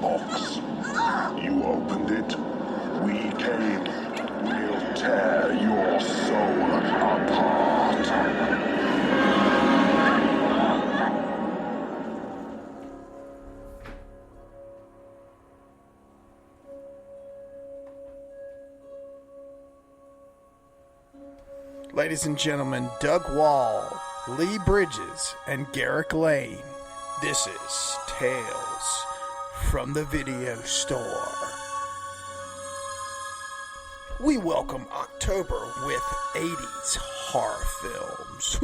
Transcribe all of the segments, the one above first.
box. You opened it. We came. We'll tear your soul apart. Ladies and gentlemen, Doug Wall, Lee Bridges, and Garrick Lane. This is Tales from the Video Store. We welcome October with 80s horror films.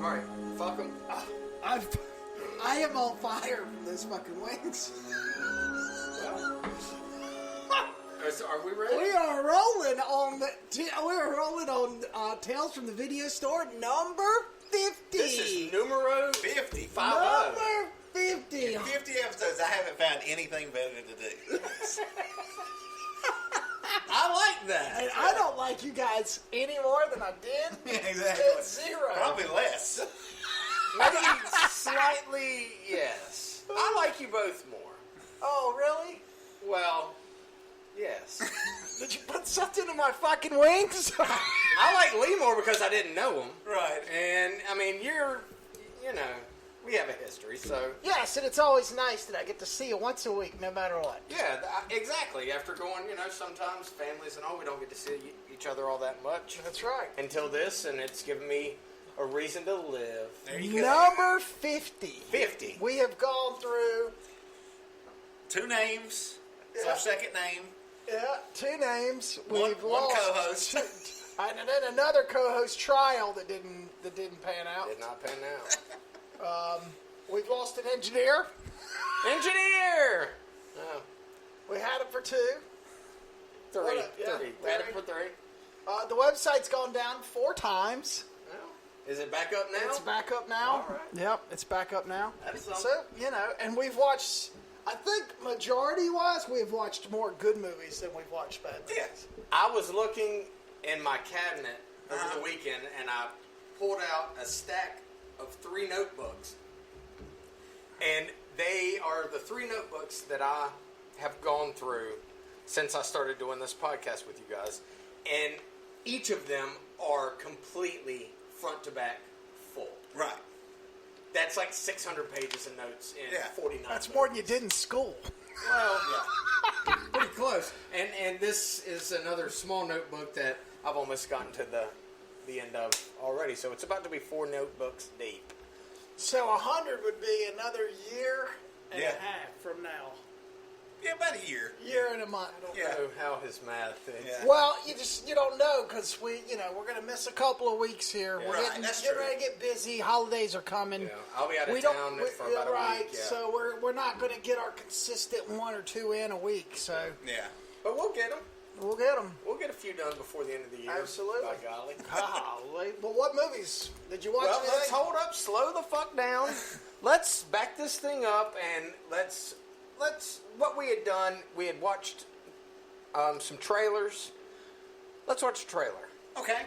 Alright, fuck them. I am on fire from those fucking wings. Are we ready? We are rolling on Tales from the Video Store number 50. This is numero 50. 50. Number 50. In 50 episodes, I haven't found anything better to do. I like that. And I don't like you guys any more than I did. Exactly. It's zero. Probably less. Maybe slightly, yes. I like you both more. Oh, really? Well, yes. Did you put something in my fucking wings? I like Lee more because I didn't know him. Right. And, I mean, we have a history, so... Yes, and it's always nice that I get to see you once a week, no matter what. Yeah, exactly. After going, sometimes families and all, we don't get to see each other all that much. That's right. Until this, and it's given me a reason to live. There you go. Number 50. 50. We have gone through... 2 names. It's our second name. Yeah, 2 names. One lost co-host. And then another co-host trial that didn't pan out. Did not pan out. We've lost an engineer. Engineer! Oh, We had him for 2. 3. Yeah, 3. We had it for 3. The website's gone down 4 times. Oh. Is it back up now? It's back up now. All right. Yep, it's back up now. That's something. So, and we've watched, I think majority-wise, we've watched more good movies than we've watched bad movies. Yes. I was looking in my cabinet over the weekend, and I pulled out a stack of 3 notebooks. And they are the 3 notebooks that I have gone through since I started doing this podcast with you guys. And each of them are completely front to back full. Right. That's like 600 pages of notes in 49 That's minutes. more than you did in school. Well, yeah. Pretty close. And this is another small notebook that I've almost gotten to the end of already. So it's about to be 4 notebooks deep. So 100 would be another year and Yeah. a half from now. Yeah, about a year. Year and a month. I don't Yeah. know how his math is. Yeah. Well, you don't know because we're going to miss a couple of weeks here. Yeah. We're Right, getting that's getting true. ready to get busy. Holidays are coming. Yeah, I'll be out of We town don't, for about a week. Yeah. So we're not going to get our consistent 1 or 2 in a week. So Yeah. But we'll get them. we'll get them. We'll get a few done before the end of the year. Absolutely. By golly. Golly. But what movies did you watch? Well, anything? let's hold up. Slow the fuck down. Let's back this thing up and let's what we had done. We had watched some trailers. Let's watch a trailer. Okay.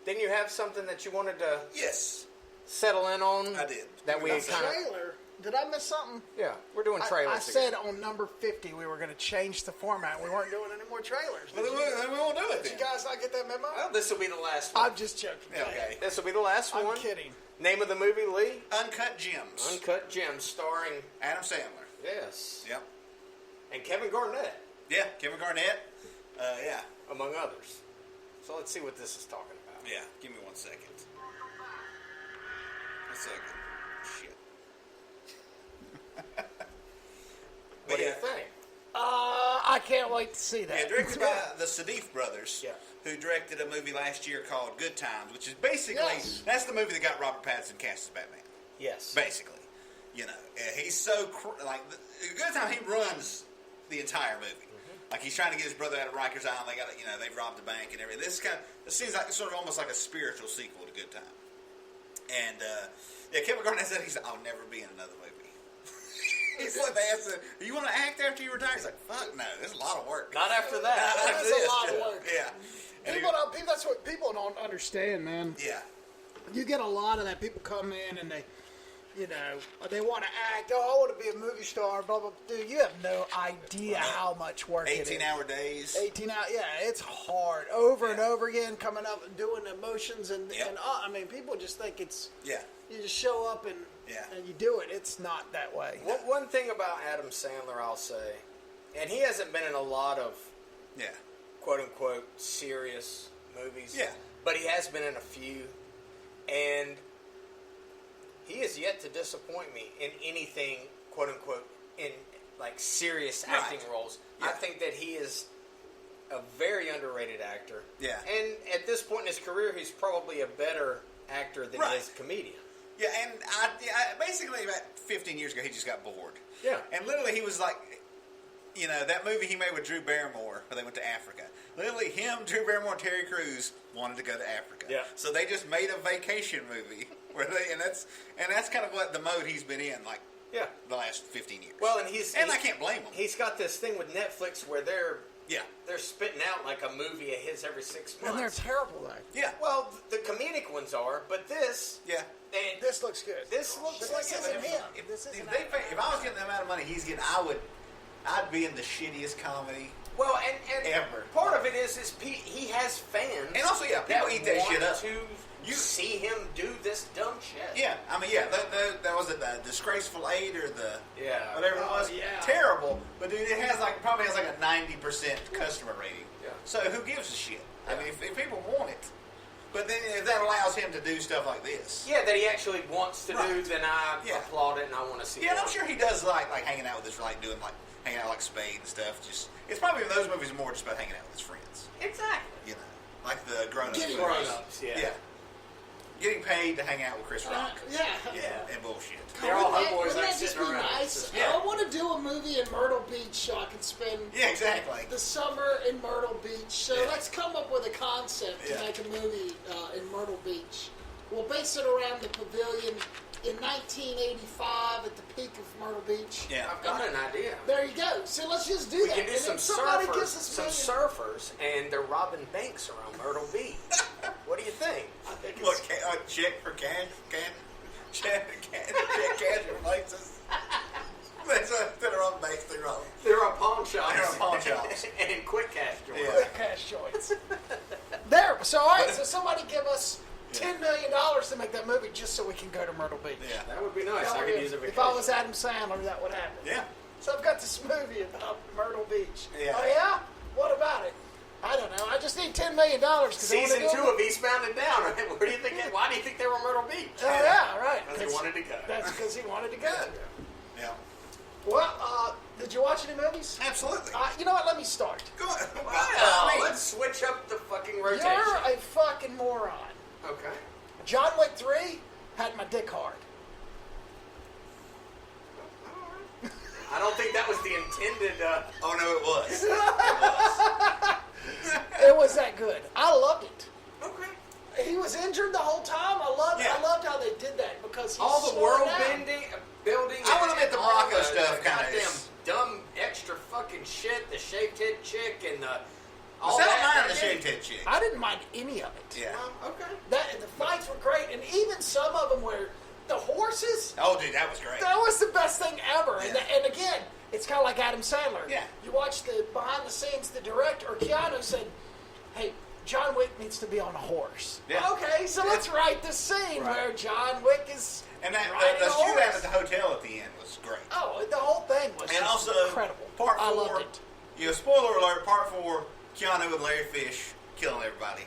Didn't you have something that you wanted to Yes. settle in on? I did. That we had That's kind of. Trailer. Did I miss something? Yeah, we're doing trailers. I said on number 50 we were going to change the format. We weren't doing any more trailers. Well, then we won't do it Did you then. guys not get that memo? Well, this will be the last one. I'm just joking. Yeah, okay. This will be the last I'm one. kidding. Name of the movie, Lee? Uncut Gems. Uncut Gems, starring Adam Sandler. yes, Yep. and Kevin Garnett, Yeah. Kevin Garnett. Yeah. among others. So let's see what this is talking about. Yeah. Give me 1 second. A second. Shit. What do you think? I can't wait to see that. Yeah, directed by the Sadif brothers, Yeah. who directed a movie last year called Good Times, which is basically, Yes. that's the movie that got Robert Pattinson cast as Batman. Yes. Basically. He's so, Good Time, he runs the entire movie. Mm-hmm. Like, he's trying to get his brother out of Rikers Island. They've robbed the bank and everything. This seems like, sort of almost like a spiritual sequel to Good Time. And, Kevin Garnett said, I'll never be in another movie. He's like, they asked him, "Do you want to act after you retire?" He's like, "Fuck no, there's a lot of work." Not after that. Not after That's a this, lot of yeah. work. Yeah. And That's what people don't understand, man. yeah. You get a lot of that. People come in and they want to act. Oh, I want to be a movie star. Blah blah. Dude, you have no idea how much work it is. 18-hour days. 18 hours. Yeah, it's hard. Over and over again, coming up and doing emotions and I mean, people just think it's. Yeah. You just show up and you do it. It's not that way. One thing about Adam Sandler, I'll say, and he hasn't been in a lot of quote unquote serious movies. Yeah. But he has been in a few, and he has yet to disappoint me in anything, quote unquote, in like serious acting roles. Yeah. I think that he is a very underrated actor. Yeah. And at this point in his career, he's probably a better actor than he is a comedian. Yeah, and basically about 15 years ago, he just got bored. Yeah. And literally, he was like, that movie he made with Drew Barrymore, where they went to Africa. Literally, him, Drew Barrymore, and Terry Crews wanted to go to Africa. Yeah. So they just made a vacation movie where and that's kind of what the mode he's been in, like the last 15 years. Well, and I can't blame him. He's got this thing with Netflix where they're Yeah. spitting out like a movie of his every 6 months. And they're terrible, though. Yeah. Well, the comedic ones are, but this, Yeah. and This looks good. this looks This like isn't him. If, This isn't if, they, if I was getting the amount of money he's getting, I'd be in the shittiest comedy. Well, and Ever. part of it is he has fans, And also, yeah, people eat that shit up. To see him do this dumb shit. Yeah, I mean, yeah, that was it, the Disgraceful 8 or the whatever it was. yeah. Terrible, but dude, it has probably has like a 90% customer rating. Yeah. So who gives a shit? I mean, if people want it, but then if that allows him to do stuff like this. Yeah, that he actually wants to do, then I Yeah. applaud it and I want to see. Yeah, and I'm more. sure he does like hanging out with his doing hanging out like Spade and stuff. Just it's probably in those movies more just about hanging out with his friends. Exactly. Like the grown-ups. Getting Grown-ups, yeah. Getting paid to hang out with Chris Rock. Yeah. And bullshit. They're all Wouldn't homeboys that like just sitting be around. nice? Yeah. I want to do a movie in Myrtle Beach so I can spend Yeah, exactly. the summer in Myrtle Beach. So Yeah. let's come up with a concept to Yeah. make a movie in Myrtle Beach. We'll base it around the pavilion in 1985 at the peak of Myrtle Beach. Yeah. I've got an idea. There you go. So let's just do We that. can do And some if somebody surfers, gives us surfers, and they're robbing banks around Myrtle Beach. What do you think? I think it's, What, check for cash? Check cash replaces? They're on banks, they're on. They're on pawn shops. They're on pawn shops. and quick cash joints. Yeah. cash joints. There. So all right. So somebody give us $10 million to make that movie just so we can go to Myrtle Beach. Yeah. That would be nice. I could use a vacation. If I was Adam Sandler, that would happen. Yeah. So I've got this movie about Myrtle Beach. Yeah. Oh yeah? What about it? I don't know. I just need $10 million because Season 2 of Eastbound and Down. Where do you think? Why do you think they were Myrtle Beach? Oh yeah, right. Because he wanted to go. That's because he wanted to go. Yeah. Well, did you watch any movies? Absolutely. You know what? Let me start. Go on. Well, I mean, let's switch up the fucking rotation. You're a fucking moron. Okay. John Wick 3 had my dick hard. I don't think that was the intended. oh no, it was. It was that good. I loved it. Okay. He was injured the whole time. I loved how they did that because he's All the slowing world down. building. I will admit the all Morocco the stuff kinda goddamn is- dumb extra fucking shit. The shaved head chick and the. Was all that mine, the they shaved did. head chick? I didn't mind any of it. Yeah. Okay. The fights were great, and even some of them were the horses. Oh, dude, that was great. That was the best thing ever. Yeah. And again, it's kind of like Adam Sandler. Yeah. You watch the behind the scenes. The director Keanu said, "Hey, John Wick needs to be on a horse." Yeah. Okay, so let's write this scene where John Wick is And that riding the a shootout horse. at the hotel at the end was great. Oh, the whole thing was And also, incredible. Part 4. I loved it. Spoiler alert. Part 4. Keanu with Larry Fish killing everybody.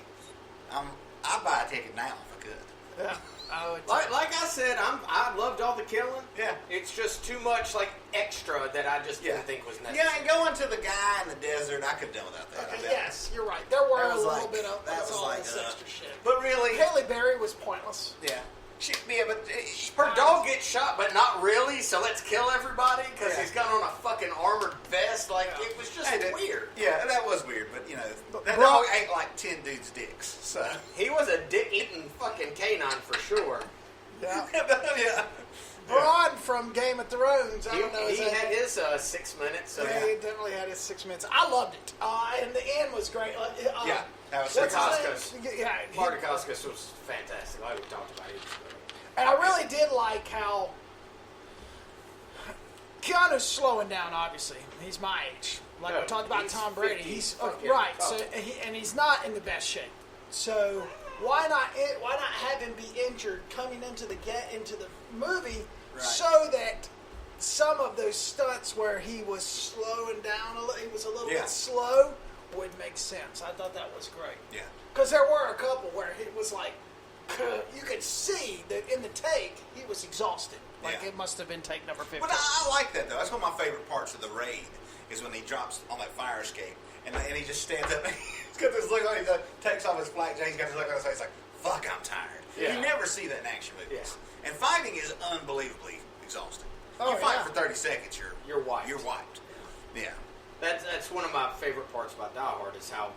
I'd buy a ticket now if I could. Yeah. Oh, it's Like I said, I loved all the killing. Yeah. It's just too much extra that I just didn't think was necessary. Yeah, and going to the guy in the desert, I could have done without that. I Okay, bet. yes, you're right. There were That a was little like- bit of that was all like, this extra shit. But really, Haley Berry was pointless. yeah, but Her dog gets shot, but not really, so let's kill everybody because Yeah. he's got on a fucking armored vest. It was just weird. Yeah, that was weird, but that Brock- dog ate like 10 dudes' dicks. So He was a dick-eating fucking canine for sure. Yeah. yeah. Bronn from Game of Thrones. I don't know. He had his 6 minutes. Yeah, he definitely had his 6 minutes. I loved it. And the end was great. Yeah, that was what's Costas. his name? Yeah, Marty Costas was fantastic. Like we talked about, he was great. and I really did like how Keanu's slowing down. Obviously, he's my age. Like we talked about he's Tom Brady. 50, He's fucking right. up. So and he's not in the best shape. So why not have him be injured coming into the movie so that some of those stunts where he was slowing down he was a little bit slow would make sense. I thought that was great. Yeah. Because there were a couple where it was like you could see that in the take he was exhausted. Like it must have been take number 15. But I like that though. That's one of my favorite parts of the raid is when he drops on that fire escape and he just stands up. He's got this look on. He takes off his flak jacket. He's got this look on his face like, "Fuck, I'm tired." Yeah. You never see that in action movies. Yeah. And fighting is unbelievably exhausting. Oh, you fight yeah. for 30 seconds, You're wiped. You're wiped. Yeah. That's one of my favorite parts about Die Hard is how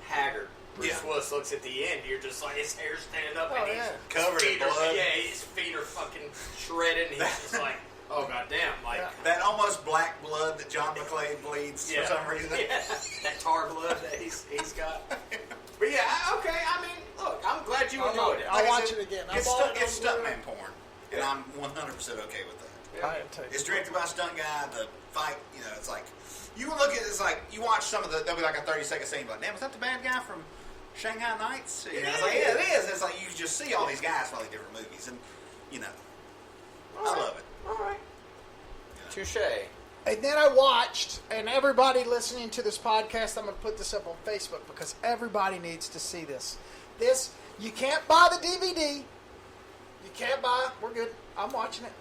haggard Bruce Willis looks at the end. You're just like his hair's standing up and he's covered in blood. Yeah, his feet are fucking shredded, and he's just like, oh goddamn, like That almost black blood that John McClane bleeds for some reason. Yeah, that tar blood that he's got. But yeah, okay. I mean, look, I'm glad you enjoyed it. I'll watch it again. It's stuntman porn, and I'm 100% okay with that. I too. It's directed by a stunt guy. The fight, it's like you look at it, it's like you watch some of there'll be like a 30-second scene, like, damn, is that the bad guy from Shanghai Nights? It's like, yeah, it is. It's like you just see all these guys from all these different movies, and I love it. All right. Touche. And then I watched, and everybody listening to this podcast, I'm going to put this up on Facebook because everybody needs to see this. You can't buy the DVD. You can't buy. We're good. I'm watching it.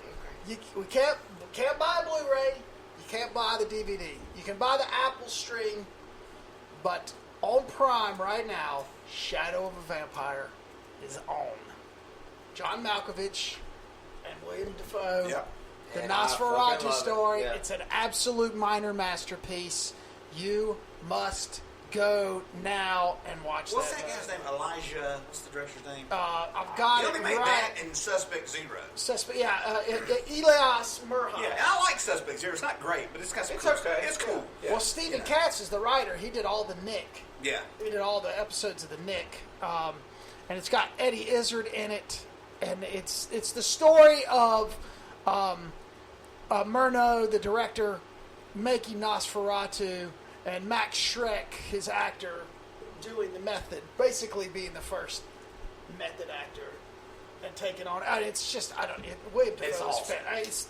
We can't buy a Blu-ray. You can't buy the DVD. You can buy the Apple stream, but on Prime right now, Shadow of a Vampire is on. John Malkovich and William Dafoe. Yep. The And I Nosferatu fucking love story. it. Yeah. It's an absolute minor masterpiece. You must go now and watch What's that. that guy's name? Elijah. What's the director's name? I've got He it only made right. that in Suspect Zero. Elias Murha. Yeah, and I like Suspect Zero. It's not great, but it's got some It's cool okay. stuff. It's cool. Yeah. Well, Stephen Katz is the writer. He did all the Nick. Yeah. He did all the episodes of the Nick, and it's got Eddie Izzard in it, and it's the story of Murnau, the director, making Nosferatu, and Max Schreck, his actor, doing the method, basically being the first method actor and taking on. It's just William Dafoe is awesome.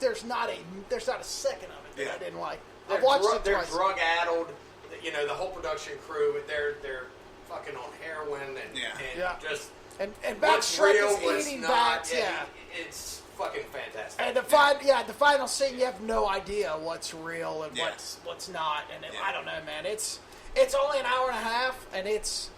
there's not a second of it that I didn't like. I've They're watched it they're twice. drug addled. The whole production crew, they're fucking on heroin and just and Max what's Schreck real, is what's eating not. bats. It's fucking fantastic. And the final scene, you have no idea what's real and what's not. And I don't know, man. It's only an hour and a half, and it's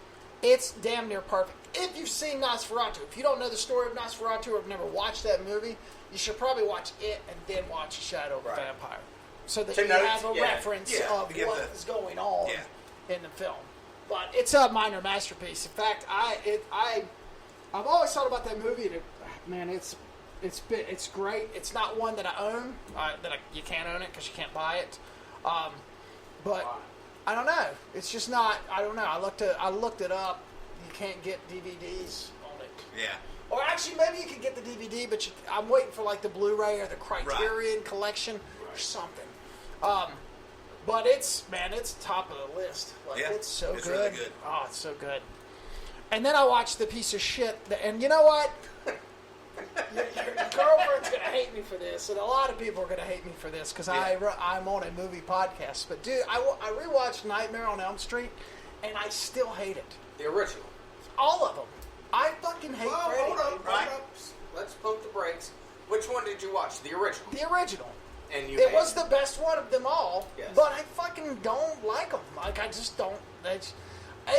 damn near perfect. If you've seen Nosferatu, if you don't know the story of Nosferatu or have never watched that movie, you should probably watch it and then watch Shadow of a Vampire, so that you have a reference of what is going on in the film. But it's a minor masterpiece. In fact, I've always thought about that movie. Man, it's great. It's not one that I own. You can't own it because you can't buy it. But I don't know. It's just not. I don't know. I looked it up. You can't get DVDs on it. Yeah. Or actually, maybe you could get the DVD, but I'm waiting for like the Blu-ray or the Criterion collection or something. But it's top of the list. It's so it's good. really good. Oh, it's so good. And then I watched the piece of shit. And you know what? Your girlfriend's going to hate me for this, and a lot of people are going to hate me for this because I'm on a movie podcast. But dude, I rewatched Nightmare on Elm Street, and I still hate it. The original. All of them. I fucking hate Freddy. Hold up. Let's pump the brakes. Which one did you watch? The original. The original. And it was the best one of them all, yes. but I fucking don't like them. Like, I just don't. It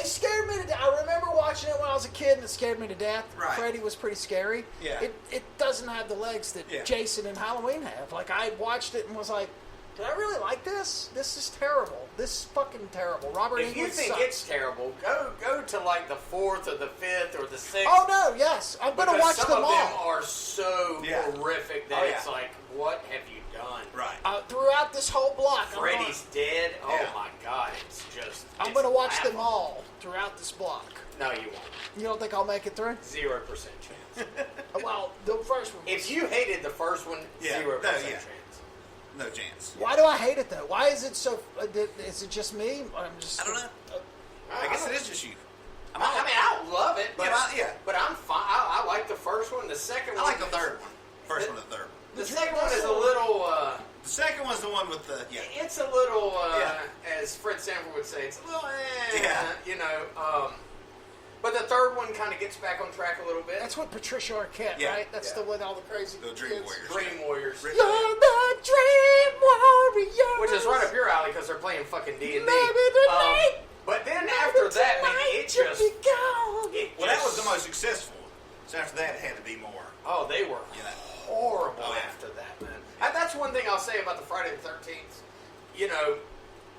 scared me to death. I remember watching it when I was a kid, and it scared me to death. Right. Freddy was pretty scary. Yeah. It doesn't have the legs that Jason and Halloween have. Like, I watched it and was like, did I really like this? This is terrible. This is fucking terrible. Robert If you Englund think sucks. it's terrible, go to like the 4th or the 5th or the 6th. Oh no, yes, I'm gonna Because watch some them of them all. are so Yeah. horrific that Oh, yeah. it's like, what have you done? Right. Throughout this whole block, Freddy's dead. Oh Yeah. my god, it's just. I'm it's gonna watch them laughable. all throughout this block. No, you won't. You don't think I'll make it through? 0% chance. Well, the first one. If you hated the first one, Yeah. 0% No, yeah. chance. No chance. Why do I hate it though? Why is it so? Is it just me? Or I'm just. I don't know. I guess it is just you. I mean, I don't love it, but Yeah. but I'm fine. I like the first one. The second I one. like the third one. First one and the third one. The second one is a little. The second one's the one with the It's a little, Yeah. as Fred Sanford would say, it's a little, Yeah. you know. But the third one kind of gets back on track a little bit. That's what Patricia Arquette, Yeah. right? That's Yeah. the one all the crazy. The Dream kids. Warriors. Dream Warriors, You're the Dream Warriors. which is right up your alley because they're playing fucking D&D. Maybe tonight. But then after that, man, it just. Well, that was the most successful. So after that, it had to be more. Oh, they were You know. horrible Oh, yeah. after that, man. And that's one thing I'll say about the Friday the 13th. You know,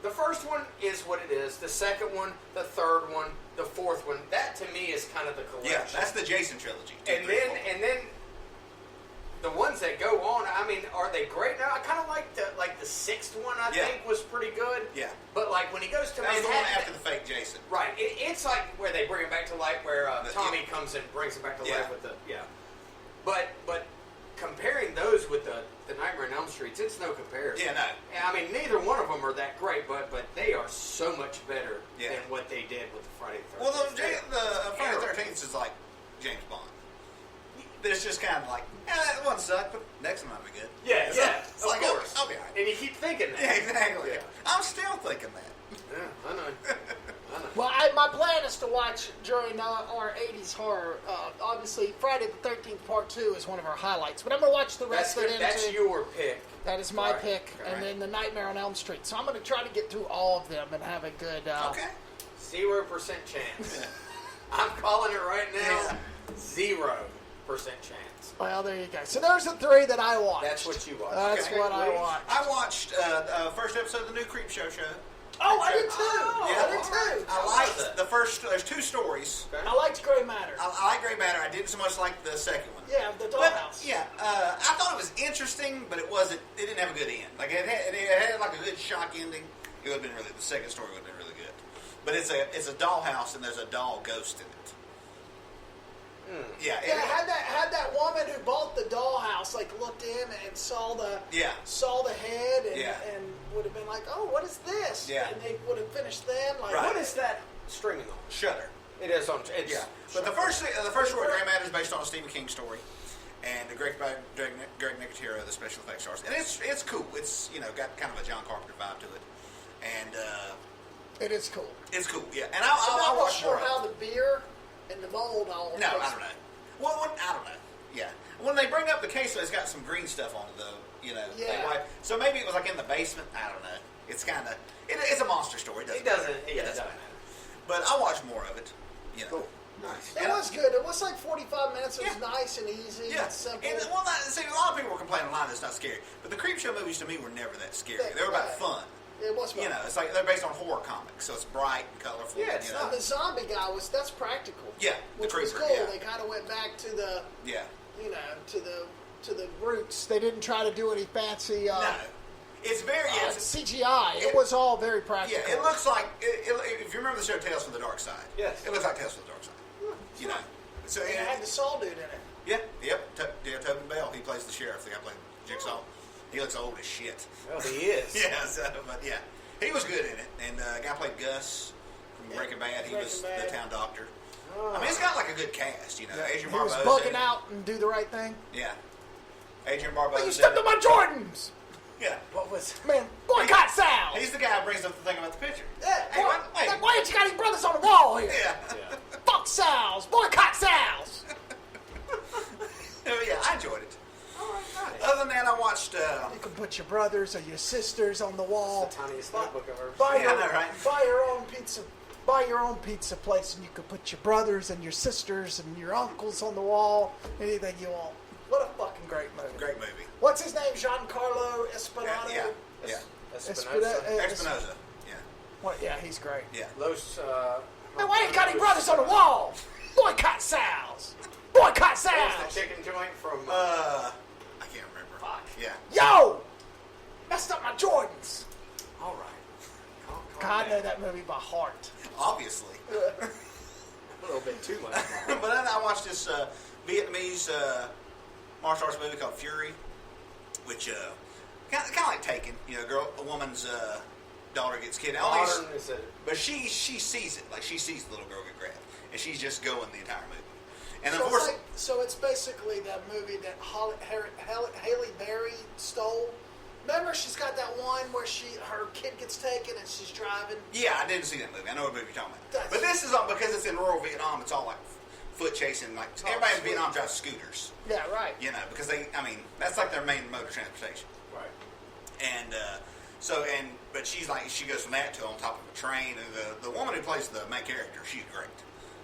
the first one is what it is. The second one, the third one, the fourth one. That to me is kind of the collection. Yeah, that's the Jason trilogy. And then the ones that go on. I mean, are they great? Now I kind of like the sixth one. I Yeah. think was pretty good. Yeah. But like when he goes to That was the one Manhattan, after the fake Jason. right? It's like where they bring him back to life, where The- Tommy comes and brings him back to Yeah. life with the But comparing those with the Nightmare on Elm Street, it's no comparison. Yeah, no. I mean, neither one of them are that great, but they are so much better Yeah. than what they did with the Friday the Well, 13th. the Friday the 13th is like James Bond. There's just kind of like, that one sucked, but next one might be good. Yeah, It's yeah, like- it's of like, course. I'll be all right. And you keep thinking that. Yeah, exactly. Yeah. I'm still thinking that. Yeah, I know. Well, my plan is to watch during our 80s horror. Obviously, Friday the 13th Part 2 is one of our highlights. But I'm going to watch the That's rest of good. it. That's your pick. That is my Right. pick. Okay. And then the Nightmare on Elm Street. So I'm going to try to get through all of them and have a good... Okay. 0% chance. I'm calling it right now. Yeah. 0% chance. Well, there you go. So there's the three that I watched. That's what you watched. That's Okay. what I watched. I watched first episode of the new Creep Show. Oh, I did too. Yeah. I did too. I liked the first. There's two stories. I liked Gray Matter. I like Grey Matter. I didn't so much like the second one. Yeah, the But, dollhouse. yeah, I thought it was interesting, but it wasn't. It didn't have a good end. Like it had like a good shock ending. It would have been really. The second story would have been really good. But it's a dollhouse and there's a doll ghost in it. Yeah, Yeah, had that woman who bought the dollhouse like looked in and saw the head and, Yeah. and would have been like, oh, what is this? Yeah. And they would have finished then like, Right. What is that streaming on? Shudder. It is on. It's Yeah, but the first story, Grey Matter, is based on a Stephen King story, and Greg Nicotero, the special effects artist, and it's cool. It's got kind of a John Carpenter vibe to it, and it is cool. it's cool. Yeah, and I'm I'll not real watch sure more. how the beer and the mold all No, works. I don't know. Well, I don't know. Yeah, when they bring up the case, it's got some green stuff on it though. Yeah. So maybe it was like in the basement. I don't know. It's kind of it's a monster story. It doesn't. It Yeah, it doesn't doesn't matter. But I'll watch more of it. Cool. Nice. It was good. It was like 45 minutes. It was Yeah. nice and easy Yeah, and simple. and see, a lot of people were complaining online that it's not scary, but the Creepshow movies to me were never that scary. They were about Right. fun. It was fun. It's like they're based on horror comics, so it's bright and colorful. Yeah, it's And the zombie guy that's practical. Yeah, the which was creeper, cool. yeah. They kind of went back to the Yeah. to the roots. They didn't try to do any fancy No, it's very CGI. It was all very practical. yeah. It looks like if you remember the show Tales from the Dark Side. Yes. it looks like Tales from the Dark Side. So And it had the Saw dude in it. Tobin Bell. He plays the sheriff. The guy playing Jigsaw. He looks old as shit. Well, he is. Yeah, but yeah, he was good in it. And the guy played Gus from Breaking Bad. He was Breaking Bad. the town doctor. I mean, it's got like a good cast. Adrian He was Barbeau's in bugging it. out and do the right thing. Yeah, Adrian Barbeau's You in stepped it. on my Jordans! Yeah, What was? Man, boycott Sal! he's the guy who brings up the thing about the picture. Yeah, Hey, boy, wait. like, why ain't you got any brothers on the wall here? Yeah, Yeah. Fuck Sal's! Boycott Sal's! yeah, I enjoyed it. All right, nice. Other than that, I watched. You can put your brothers or your sisters on the wall. The tiniest notebook I've ever Buy Yeah, your, I know, right? buy your own pizza. Buy your own pizza place, and you can put your brothers and your sisters and your uncles on the wall. Anything you want. What a fucking great movie. Great movie. What's his name? Giancarlo Esposito. Yeah. Yeah. Espinosa. Espinosa. Yeah. What? Yeah, he's great. Yeah. Los. Man, why ain't got any brothers on the wall? Boycott Sal's. Boycott What's Sal's. the chicken joint from? I can't remember. Fuck. Yeah. Yo, messed up my Jordans. All right. Calm God, I know down. that movie by heart. Obviously. A little bit too much. But then I watched this Vietnamese martial arts movie called Fury, which kind of like Taken. You know, a woman's daughter gets kidnapped. Modern is it? But she sees it, like she sees the little girl get grabbed, and she's just going the entire movie. And So of course, it's basically that movie that Halle Berry stole. Remember, she's got that one where her kid gets taken and she's driving. yeah, I didn't see that movie. I know what movie you're talking about. That's- But this is all because it's in rural Vietnam. It's all like foot chasing. Like everybody in sweet. Vietnam drives scooters. Yeah, right. You know, because that's like their main mode of transportation. Right. And but she goes from that to on top of a train. And the woman who plays the main character, she's great.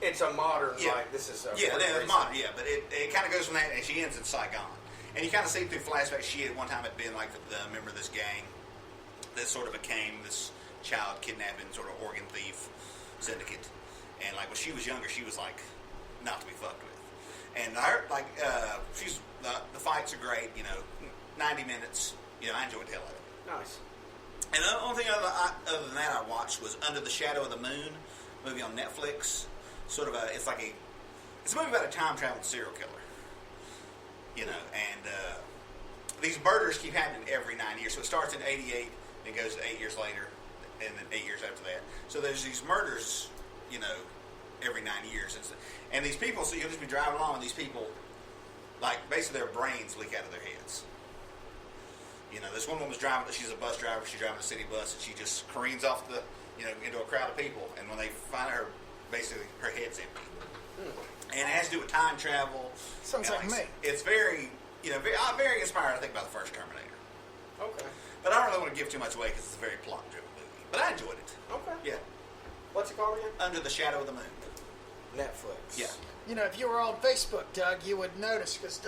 It's a modern. Yeah. Like this is. Yeah, pretty it's recent. modern. Yeah, but it kind of goes from that, and she ends in Saigon. And you kind of see through flashbacks, she at one time had been like the member of this gang that sort of became this child kidnapping sort of organ thief syndicate. And like when she was younger, she was like not to be fucked with. And her she's the fights are great. You know, 90 minutes. You know, I enjoyed the hell out of it. Nice. And the only thing other than that I watched was Under the Shadow of the Moon, movie on Netflix. Sort of it's a movie about a time traveling serial killer. You know, and these murders keep happening every 9 years. So it starts in '88 and goes to 8 years later, and then 8 years after that. So there's these murders, you know, every 9 years, and these people. So you'll just be driving along, and these people, like basically their brains leak out of their heads. You know, this woman was driving. She's a bus driver. She's driving a city bus, and she just careens off into a crowd of people. And when they find her, basically her head's empty. And it has to do with time travel. Sounds like me. It's very, very inspired. I think about the first Terminator. Okay. But I don't really want to give too much away because it's a very plot-driven movie. But I enjoyed it. Okay. Yeah. What's it called again? Under the Shadow of the Moon. Netflix. Yeah. You know, if you were on Facebook, Doug, you would notice because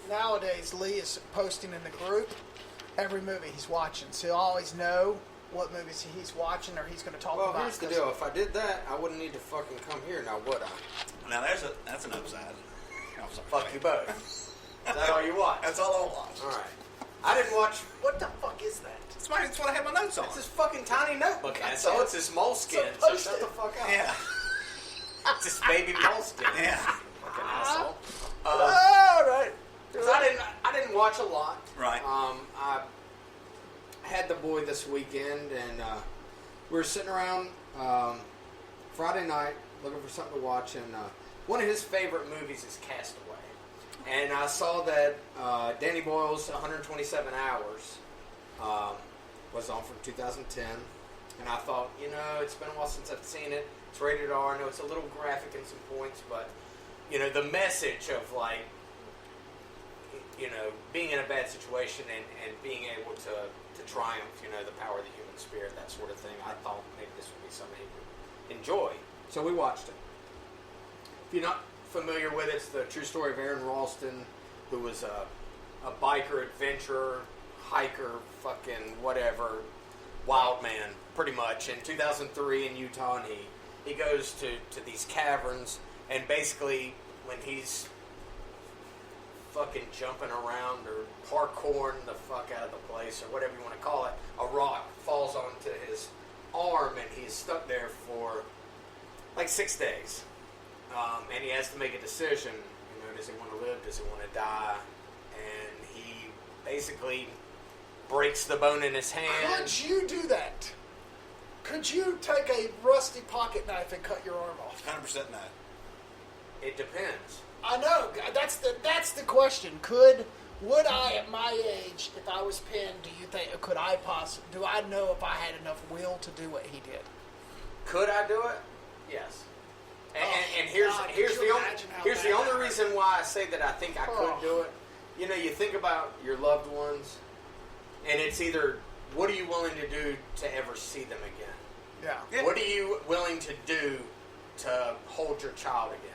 nowadays Lee is posting in the group every movie he's watching, so he'll always know what movies he's watching or he's going to talk Well, about. here's the deal. If I did that, I wouldn't need to fucking come here now, would I? Now that's an upside. I'm sorry. Fuck you both. Is that all you watch? That's all I watch. All right. I didn't watch. What the fuck is that? That's what I have my notes on. It's this fucking tiny notebook. That's That's all. it. It's this moleskin. It's a So Post-it. shut the fuck up. Yeah. It's this baby moleskin. Yeah. Fucking asshole. All right. 'Cause I didn't watch a lot. Right. I had the boy this weekend, and we were sitting around Friday night looking for something to watch, and one of his favorite movies is Castaway. And I saw that Danny Boyle's 127 Hours was on from 2010, and I thought, it's been a while since I've seen it. It's rated R. I know it's a little graphic in some points, but the message of being in a bad situation and being able to triumph, the power of the human spirit, that sort of thing. I thought maybe this would be something he would enjoy. So we watched it. If you're not familiar with it, it's the true story of Aaron Ralston, who was a biker, adventurer, hiker, fucking whatever, wild man, pretty much. In 2003 in Utah, and he goes to these caverns, and basically when he's fucking jumping around or parkouring the fuck out of the place or whatever you want to call it, a rock falls onto his arm and he's stuck there for like 6 days. And he has to make a decision. Does he want to live? Does he want to die? And he basically breaks the bone in his hand. Could you do that? Could you take a rusty pocket knife and cut your arm off? 100% no. It depends. I know. That's the question. Would I, at my age, if I was pinned, do you think do I know if I had enough will to do what he did? Could I do it? Yes. And God, here's the only bad reason why I say that I think I could do it. You think about your loved ones, and it's either what are you willing to do to ever see them again? Yeah. What are you willing to do to hold your child again?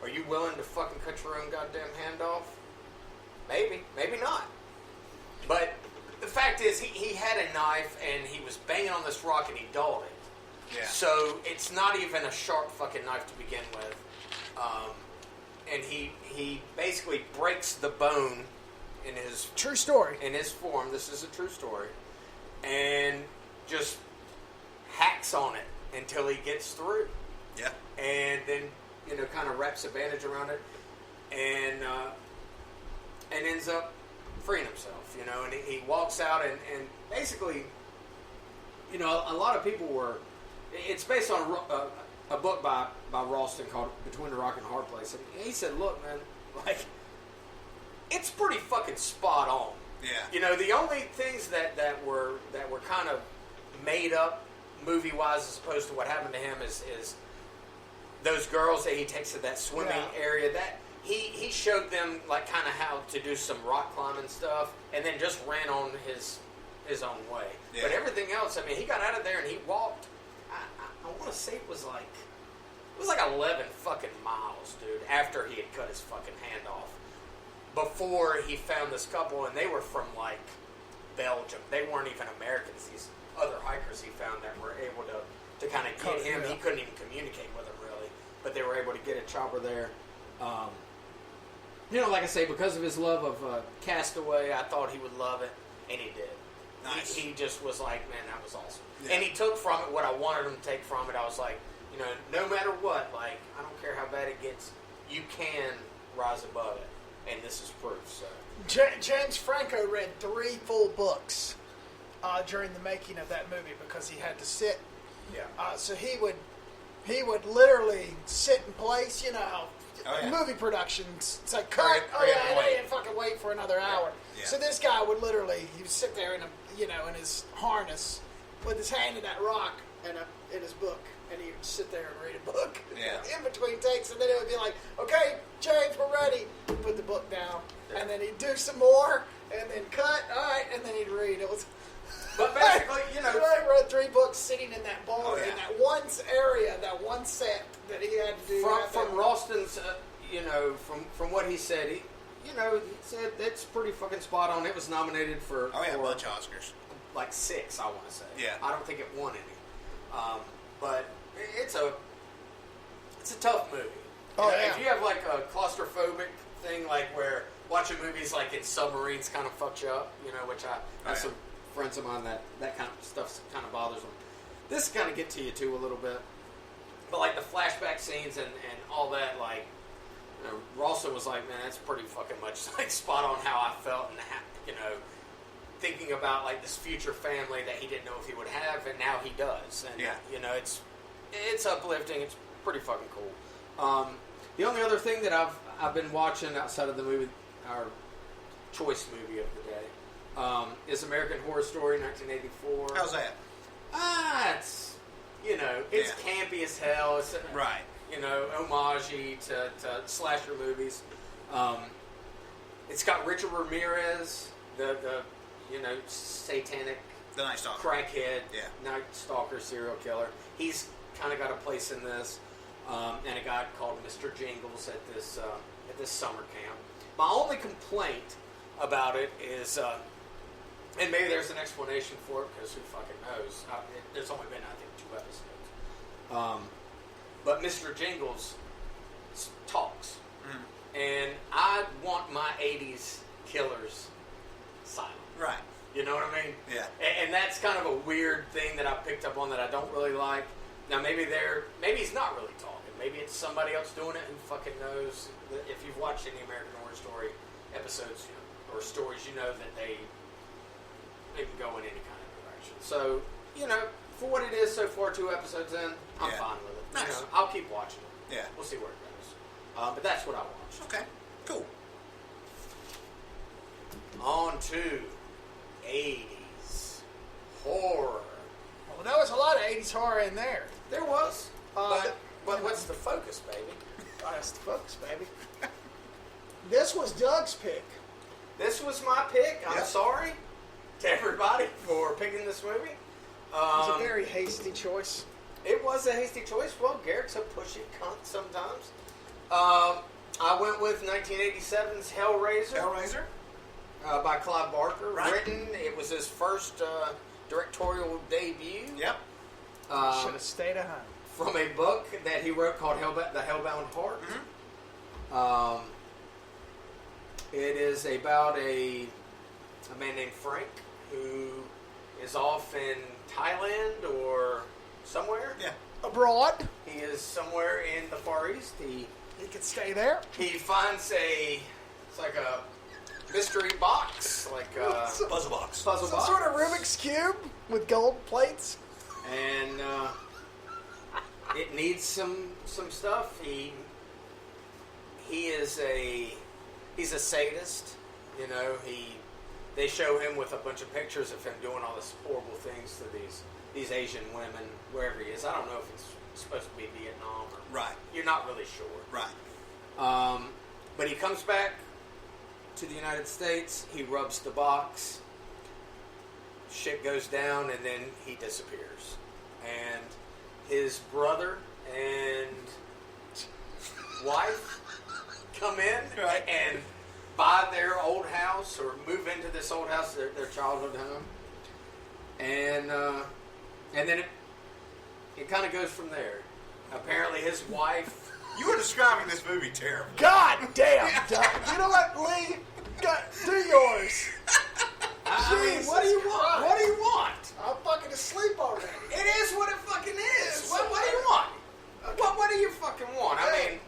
Are you willing to fucking cut your own goddamn hand off? Maybe, maybe not. But the fact is, he had a knife and he was banging on this rock and he dulled it. Yeah. So it's not even a sharp fucking knife to begin with. And he basically breaks the bone in his True story. in his form. This is a true story, and just hacks on it until he gets through. Yeah. And then kind of wraps a bandage around it, and ends up freeing himself. And he walks out and basically, a lot of people were. It's based on a book by Ralston called Between the Rock and a Hard Place, and he said, "Look, man, like it's pretty fucking spot on." Yeah. The only things that were kind of made up movie wise as opposed to what happened to him is those girls that he takes to that swimming area that he showed them like kind of how to do some rock climbing stuff and then just ran on his own way. Yeah. But everything else, I mean, he got out of there and he walked. I want to say it was like 11 fucking miles, dude. After he had cut his fucking hand off, before he found this couple, and they were from like Belgium. They weren't even Americans. These other hikers he found that were able to kind of get him. He couldn't even communicate with them really, but they were able to get a chopper there. Like I say, because of his love of Castaway, I thought he would love it, and he did. Nice. He just was like, man, that was awesome. Yeah. And he took from it what I wanted him to take from it. I was like, no matter what, like, I don't care how bad it gets, you can rise above it. And this is proof, so. James Franco read 3 full books during the making of that movie because he had to sit. Yeah. So he would literally sit in place, movie productions. It's like, cut, Hurry up and wait. and fucking wait for another hour. Yeah. So this guy would literally, he would sit there in in his harness with his hand in that rock and in his book. And he would sit there and read a book in between takes. And then it would be like, okay, James, we're ready. He'd put the book down. And then he'd do some more. And then cut. All right. And then he'd read. It was... But basically, I read 3 books sitting in that bar, Oh, yeah. in that one area, that one set that he had to do. from Ralston's, from what he said, he said it's pretty fucking spot on. It was nominated for a bunch of Oscars. like 6, I want to say. Yeah. I don't think it won any. But it's a tough movie. Oh, yeah. If you have like a claustrophobic thing, like where watching movies like in submarines kind of fucks you up, which I have some friends of mine that kind of stuff kind of bothers them. This kind of get to you too a little bit. But like the flashback scenes and all that, like, Ralston was like, man, that's pretty fucking much like spot on how I felt and thinking about like this future family that he didn't know if he would have, and now he does. And it's uplifting. It's pretty fucking cool. The only other thing that I've been watching outside of the movie, our choice movie of the day, is American Horror Story 1984. How's that? It's it's campy as hell. It's Right. homage to slasher movies. It's got Richard Ramirez, the satanic The Night Stalker. crackhead, Yeah. night stalker, serial killer. He's kind of got a place in this, and a guy called Mr. Jingles at this summer camp. My only complaint about it is, and maybe there's an explanation for it because who fucking knows? There's only been, I think, 2 episodes. But Mr. Jingles talks, and I want my 80s killers silent. Right. You know what I mean? Yeah. And that's kind of a weird thing that I picked up on that I don't really like. Now maybe he's not really talking. Maybe it's somebody else doing it who fucking knows. If you've watched any American Horror Story episodes or stories, you know that they can go in any kind of direction. So, for what it is so far, 2 episodes in, I'm fine with it. Nice. I'll keep watching it. Yeah. We'll see where it goes. But that's what I watched. Okay. Cool. On to 80s horror. Well, there was a lot of 80s horror in there. There was. But what's the focus, baby? That's the focus, baby. This was Doug's pick. This was my pick. I'm Yep. sorry to everybody for picking this movie. It was a very hasty choice. It was a hasty choice. Well, Garrick's a pushy cunt sometimes. I went with 1987's Hellraiser. Hellraiser. by Clive Barker. Right. Written, it was his first directorial debut. Yep. Should have stayed at home. From a book that he wrote called The Hellbound Heart. Mm-hmm. It is about a man named Frank who is off in Thailand or somewhere. Yeah. Abroad. He is somewhere in the Far East. He could stay there. He finds it's like a mystery box, like a Puzzle box. puzzle Some box. sort of Rubik's Cube with gold plates. And it needs some stuff. He's a sadist, you know. They show him with a bunch of pictures of him doing all this horrible things to these Asian women wherever he is. I don't know if it's supposed to be Vietnam or Right. You're not really sure. Right. But he comes back to the United States. He rubs the box. Shit goes down, and then he disappears. And his brother and wife come in Right. and buy their old house or move into this old house, their childhood home. And then it kind of goes from there. Apparently his wife... You were describing this movie terribly. God damn, Doug. You know what, Lee? Do yours. I mean, Jesus what do you want? Christ. What do you want? I'm fucking asleep already. It is what it fucking is. What do you want? What do you fucking want? I mean,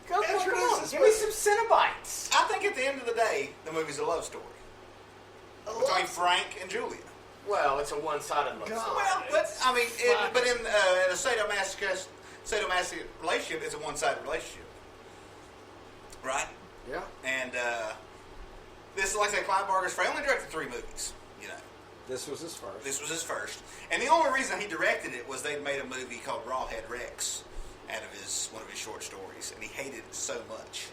come on, this give me movie. some Cinnabites. I think at the end of the day, the movie's a love story between Frank and Julia. Well, it's a one-sided love God. story. Well, but I mean, fuck. but in a sadomasochistic relationship, it's a one-sided relationship, right? Yeah. And this is like I say, Clive Barker's Frank only directed 3 movies. You know, This was his first. this was his first, and the only reason he directed it was they'd made a movie called Rawhead Rex out of one of his short stories, and he hated it so much.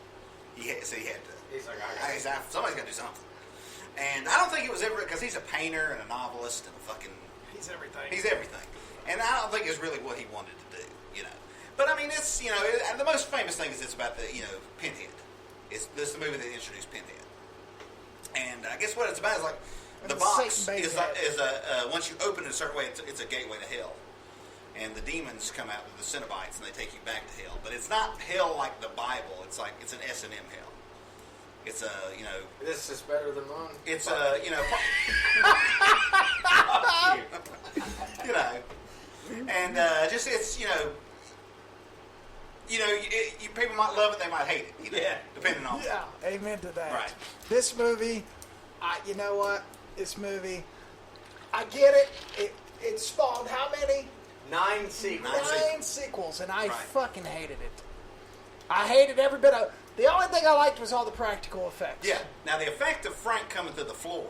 So he had to. He's like, Somebody's got to do something. And I don't think it was ever because he's a painter and a novelist and a fucking. He's everything. He's everything, and I don't think it's really what he wanted to do. You know, but I mean, it's and the most famous thing is it's about the Pinhead. This is the movie that introduced Pinhead, and I guess what it's about is like the It's box Satan is Babyhead. a once you open it a certain way, it's a gateway to hell. And the demons come out with the Cenobites, and they take you back to hell. But it's not hell like the Bible. It's like it's an S&M hell. It's This is better than mine. it's and just it's people might love it, they might hate it. Yeah. Depending on. Yeah, amen to that. Right. This movie, you know what? This movie, I get it. It spawned how many? 9 sequels. 9 sequels, and I Right. fucking hated it. I hated every bit of. The only thing I liked was all the practical effects. Yeah. Now the effect of Frank coming through the floor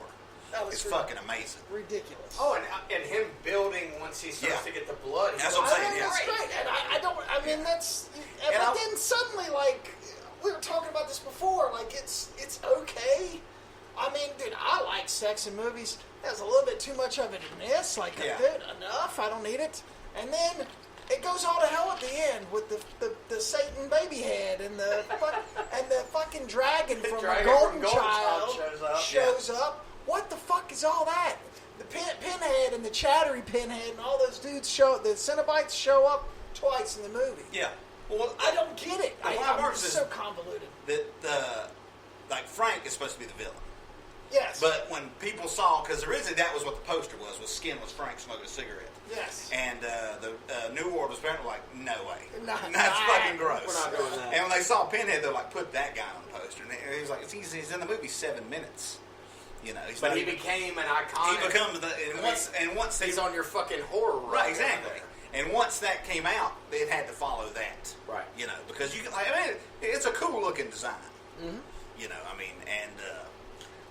That was is fucking amazing. ridiculous. Oh, and him building once he starts Yeah. to get the blood. That's he's what I'm like, saying, yeah. That's great, and I don't. I mean, that's. And but I'll- then suddenly, like, we were talking about this before. Like, it's okay. I mean, dude, I like sex in movies. There's a little bit too much of it in this. Like, Yeah. dude, enough. I don't need it. And then it goes all to hell at the end with the Satan baby head and the fucking dragon from dragon the Golden from Golden Child Child shows up. What the fuck is all that? The pinhead and the chattery pinhead and all those dudes the Cenobites show up twice in the movie. Yeah. Well, I don't get it. Well, I'm Mark says- so convoluted. that like Frank is supposed to be the villain. Yes. But when people saw, because originally that was what the poster was skin was Frank smoking a cigarette. Yes. And the New World was apparently like, no way. Nah, That's nah, fucking gross. we're not doing that. And when they saw Pinhead, they're like, put that guy on the poster. And he was like, he's in the movie 7 minutes. He's But not he even- became an iconic. he becomes once He's on your fucking horror ride. right, exactly. And once that came out, they had to follow that. Right. Because you can, it's a cool looking design. Mm-hmm.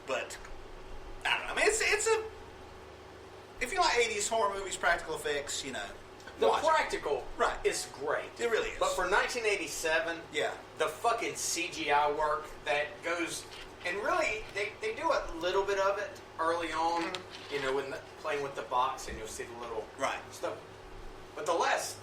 But I don't know. I mean, it's a. If you like 80s horror movies, practical effects, The watch it. practical Right. is great. It really is. But for 1987, Yeah. the fucking CGI work that goes, and really, they do a little bit of it early on, when playing with the box, and you'll see the little Right. stuff. But the last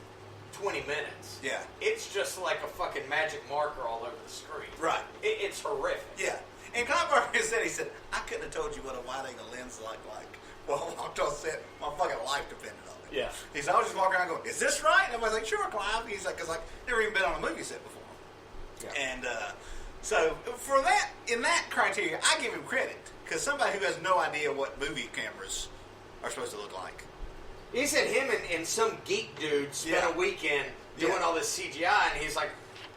20 minutes, Yeah. it's just like a fucking magic marker all over the screen. Right. It's horrific. Yeah. And Clive Barker said, I couldn't have told you what a wide-angle lens like. Well, I walked on set, my fucking life depended on it. Yeah. He said, I was just walking around going, is this right? And everybody's like, sure, Clive. He's like, because never even been on a movie set before. Yeah. And so for that, in that criteria, I give him credit. Because somebody who has no idea what movie cameras are supposed to look like. He said him and some geek dude spent a weekend doing all this CGI, and he's like,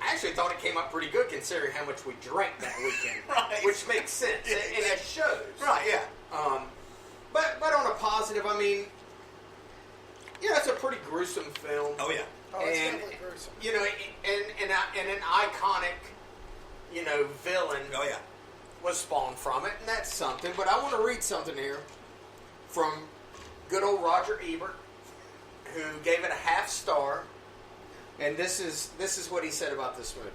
I actually thought it came up pretty good considering how much we drank that weekend. Right. Which makes sense, and it shows. Right, yeah. But on a positive, I mean, it's a pretty gruesome film. Oh, yeah. Oh, it's definitely gruesome. You know, and an iconic, villain Oh, yeah. was spawned from it, and that's something. But I want to read something here from good old Roger Ebert, who gave it a half star. And this is what he said about this movie.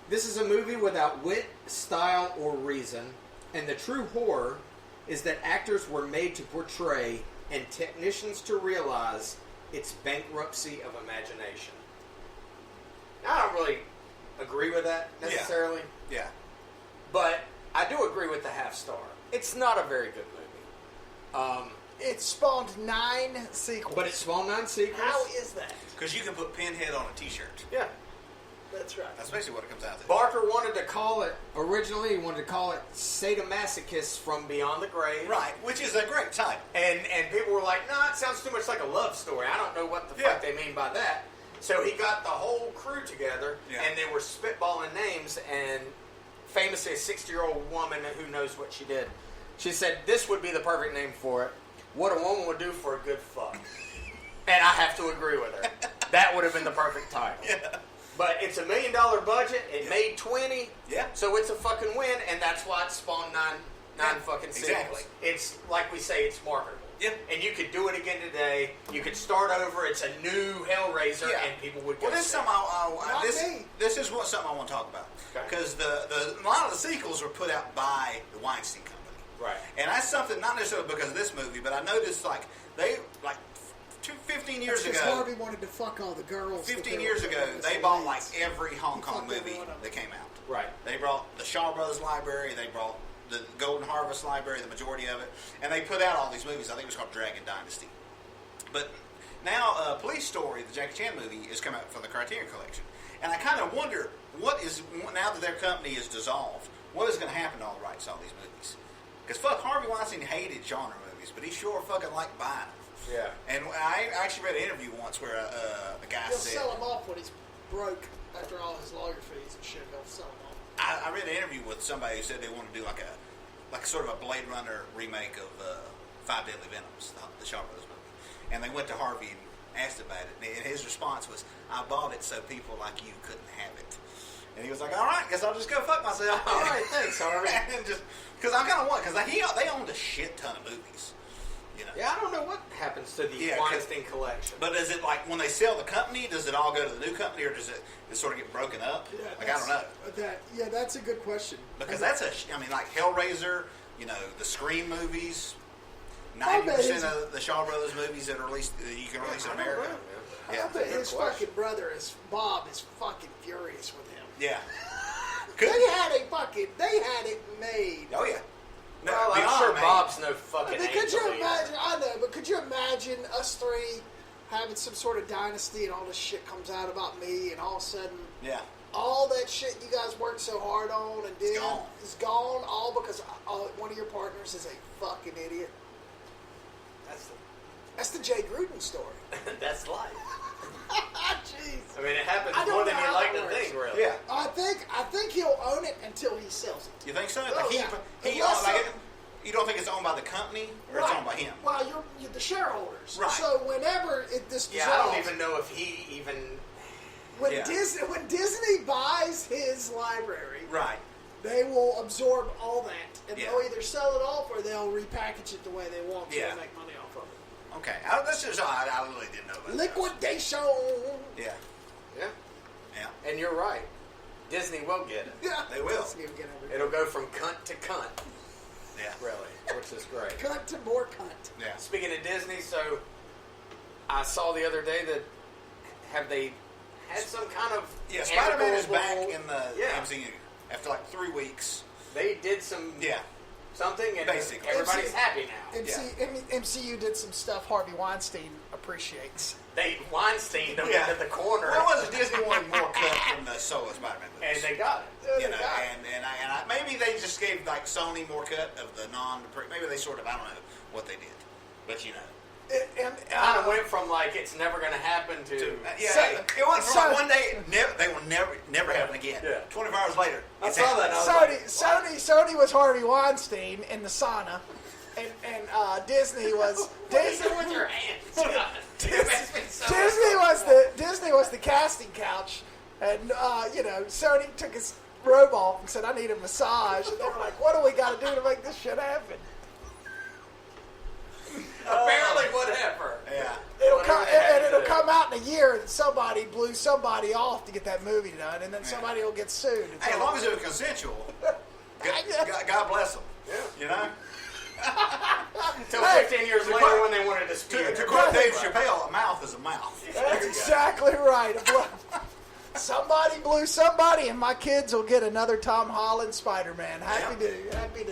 This is a movie without wit, style, or reason, and the true horror is that actors were made to portray and technicians to realize its bankruptcy of imagination. Now, I don't really agree with that necessarily, Yeah. but I do agree with the half star. It's not a very good movie. It spawned 9 sequels. But it spawned 9 sequels. How is that? Because you can put Pinhead on a T-shirt. Yeah. That's right. That's basically what it comes out to. Barker wanted to call it, originally he wanted to call it Sadomasochists from Beyond the Grave. Right, which is a great title. And people were like, nah, it sounds too much like a love story. I don't know what the fuck they mean by that. So he got the whole crew together, and they were spitballing names, and famously a 60-year-old woman who knows what she did, she said, this would be the perfect name for it. What a woman would do for a good fuck. And I have to agree with her. That would have been the perfect title. Yeah. But it's $1 million budget. It made 20. Yeah. So it's a fucking win, and that's why it spawned nine fucking sequels. Exactly. It's like we say, it's marketable. Yeah. And you could do it again today. You could start over. It's a new Hellraiser, Yeah. and people would go. Well, this is see it. something this is something I want to talk about. Because a lot of the sequels were put out by the Weinstein Company. Right. And that's something, not necessarily because of this movie, but I noticed, 15 years ago, Harvey wanted to fuck all the girls. 15 years ago, they bought, every Hong Kong movie that came out. Right. They brought the Shaw Brothers Library, they brought the Golden Harvest Library, the majority of it, and they put out all these movies. I think it was called Dragon Dynasty. But now, Police Story, the Jackie Chan movie, is coming out from the Criterion Collection. And I kind of wonder, now that their company is dissolved, what is going to happen to all the rights to all these movies? Because Harvey Weinstein hated genre movies, but he sure fucking liked buying them. Yeah. And I actually read an interview once where a guy He'll said... sell them off when he's broke after all his lawyer fees and shit. He'll sell them off. I read an interview with somebody who said they want to do like a sort of a Blade Runner remake of Five Deadly Venoms, the Shaw Brothers movie. And they went to Harvey and asked about it. And his response was, I bought it so people like you couldn't have it. And he was like, all right, guess I'll just go fuck myself. All right, thanks, Harvey. Because I kind of want, because they owned a shit ton of movies. Yeah, I don't know what happens to the Weinstein collection. But is it like when they sell the company, does it all go to the new company, or does it sort of get broken up? I don't know. That's a good question. Because like Hellraiser, the Scream movies, 90% of the Shaw Brothers movies that are released, that you can release in America. I bet his fucking brother, Bob, is fucking furious with him. Yeah. They had it made. Oh, yeah. No, well, I'm sure Bob's no fucking angel. Could you imagine? I know, but could you imagine us three having some sort of dynasty and all this shit comes out about me, and all of a sudden, all that shit you guys worked so hard on and did is gone, all because one of your partners is a fucking idiot. That's the Jay Gruden story. That's life. Jeez. I mean, it happens more than you like to think, really. Yeah. I think he'll own it until he sells it. You think so? Oh, You don't think it's owned by the company, or it's owned by him? Well, you're the shareholders. Right. So whenever this dissolves... Yeah, I don't even know if he even... When Disney buys his library... Right. They will absorb all that, and they'll either sell it off or they'll repackage it the way they want to and make money off of it. Okay, I really didn't know about Liquidation! Yeah. Yeah. Yeah. And you're right. Disney will get it. Yeah. They will. Disney will get everything. It'll go from cunt to cunt. Yeah. Really, which is great. Cunt to more cunt. Yeah. Speaking of Disney, so I saw the other day that have they had some kind of Spider-Man is back in the Yeah. MCU after 3 weeks. They did some something, and Basically. everybody's happy now. MCU did some stuff Harvey Weinstein appreciates. They Weinsteined them Yeah. into the corner. Well, it was Disney wanted more cut from the solo Spider-Man movies. And they got it. You know, and maybe they just gave like Sony more cut of the maybe they sort of, I don't know what they did, but you know. Kind of went from like it's never going to happen to it went from like one day they will never happen again. Yeah. 24 hours later, I it's saw happening. that. I was Sony was Harvey Weinstein in the sauna, and Disney was Disney with your hands. God. Disney was the casting couch, and Sony took his robe off and said, "I need a massage," and they were like, "What do we got to do to make this shit happen?" Apparently, whatever. Yeah. It'll come out in a year that somebody blew somebody off to get that movie done, and then somebody will get sued. Hey, as long as it was consensual, God bless them. Yeah. You know? Until 15 years later when they wanted to speak. To quote Dave Chappelle, a mouth is a mouth. That's exactly right. Somebody blew somebody, and my kids will get another Tom Holland Spider-Man. Happy day. Yeah, happy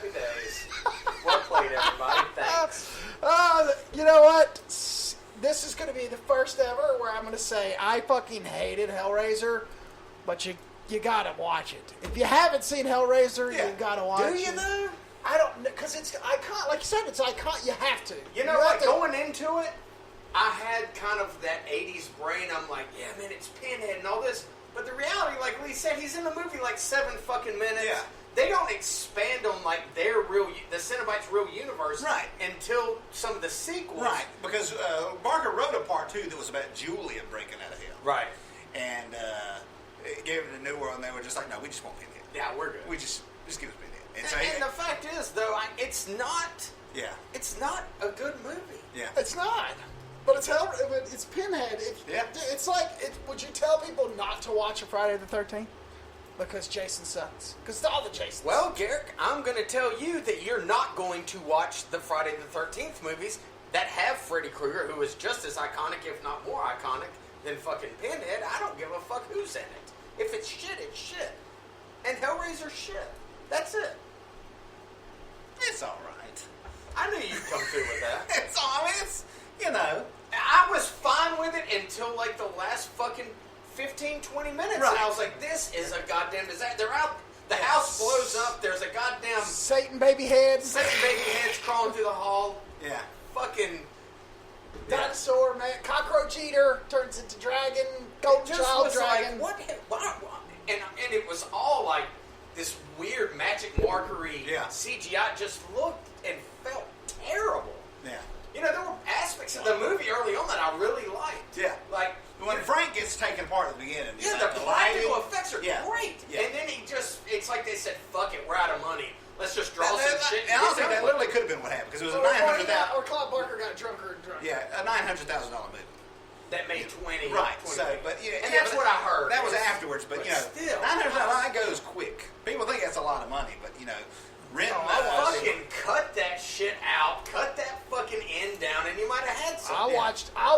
days. Well played, everybody. Thanks. You know what? This is going to be the first ever where I'm going to say I fucking hated Hellraiser, but you got to watch it. If you haven't seen Hellraiser, you got to watch it. Do you though? I don't know, because it's iconic. Like you said, it's iconic. You have to. You know what? Going into it, I had kind of that 80s brain. I'm like, yeah, man, it's Pinhead and all this. But the reality, like Lee said, he's in the movie like 7 fucking minutes. Yeah. They don't expand on like the Cenobites' real universe until some of the sequels. Right, because Barker wrote a part 2 that was about Julia breaking out of hell. Right. And it gave it a new world, and they were just like, no, we just want Pinhead. Yeah, we're good. We just give us Pinhead. And the fact is, though, it's not. Yeah. It's not a good movie. Yeah. It's not. But it's Pinhead. It's like, would you tell people not to watch a Friday the 13th? Because Jason sucks. Because all the Jasons. Well, Garrick, I'm going to tell you that you're not going to watch the Friday the 13th movies that have Freddy Krueger, who is just as iconic, if not more iconic, than fucking Pinhead. I don't give a fuck who's in it. If it's shit, it's shit. And Hellraiser's shit. That's it. It's all right. I knew you'd come through with that. It's, you know. I was fine with it until like the last fucking 15, 20 minutes. Right. And I was like, this is a goddamn disaster. They're out. The house blows up. There's a goddamn Satan baby heads. Satan baby heads crawling through the hall. Yeah. Fucking dinosaur man, cockroach eater turns into dragon, golden child dragon. Like, what? And it was all like this weird magic markery CGI. Just looked and felt terrible. Yeah. You know, there were aspects of the movie early on that I really liked. Yeah. Like when Frank gets taken apart at the beginning. Yeah, the practical effects are great. Yeah. And then it's like they said, fuck it, we're out of money. Let's just draw some shit. And honestly, that literally could have been what happened, because it was a $900,000. Or Clive Barker got drunker and drunker. Yeah, a $900,000 movie. That made 20. Right. 20. So, but and that's what I heard. That was afterwards, but you know, still, $900,000 goes quick. People think that's a lot of money, but you know, rent. Fucking cut that shit out. Cut that fucking end down, and you might have had some. I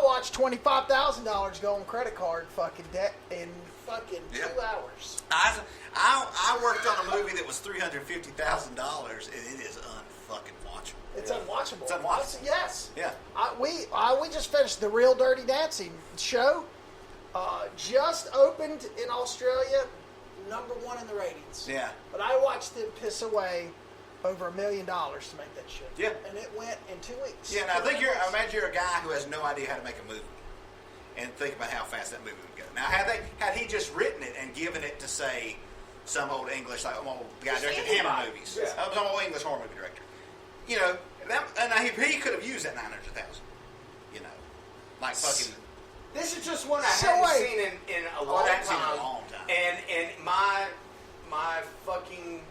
watched $25,000 go on credit card fucking debt in fucking 2 hours. I worked on a movie that was $350,000, and it is unfucking watchable. It's unwatchable. It's unwatchable. Yes. Yeah. We just finished the Real Dirty Dancing show. Just opened in Australia, #1 in the ratings. Yeah. But I watched them piss away over $1 million to make that shit. Yeah. And it went in 2 weeks. Yeah. Now I imagine you're a guy who has no idea how to make a movie, and think about how fast that movie would go. Now, had he just written it and given it to say some old English, like old guy directed Hammer movies, some old English horror movie director, you know, he could have used that $900,000. You know, like fucking. This is just one I haven't seen in a long time. And my fucking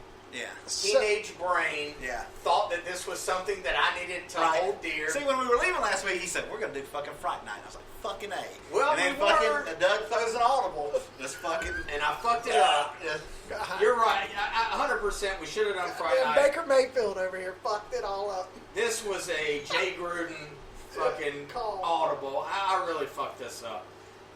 teenage brain thought that this was something that I needed to hold dear. See, when we were leaving last week, he said, we're going to do fucking Fright Night. I was like, fucking A. Well, and then fucking Doug throws an audible. Just fucking. And I fucked it up. You're right. 100%. We should have done Friday Night. Baker Mayfield over here fucked it all up. This was a Jay Gruden fucking audible. I really fucked this up.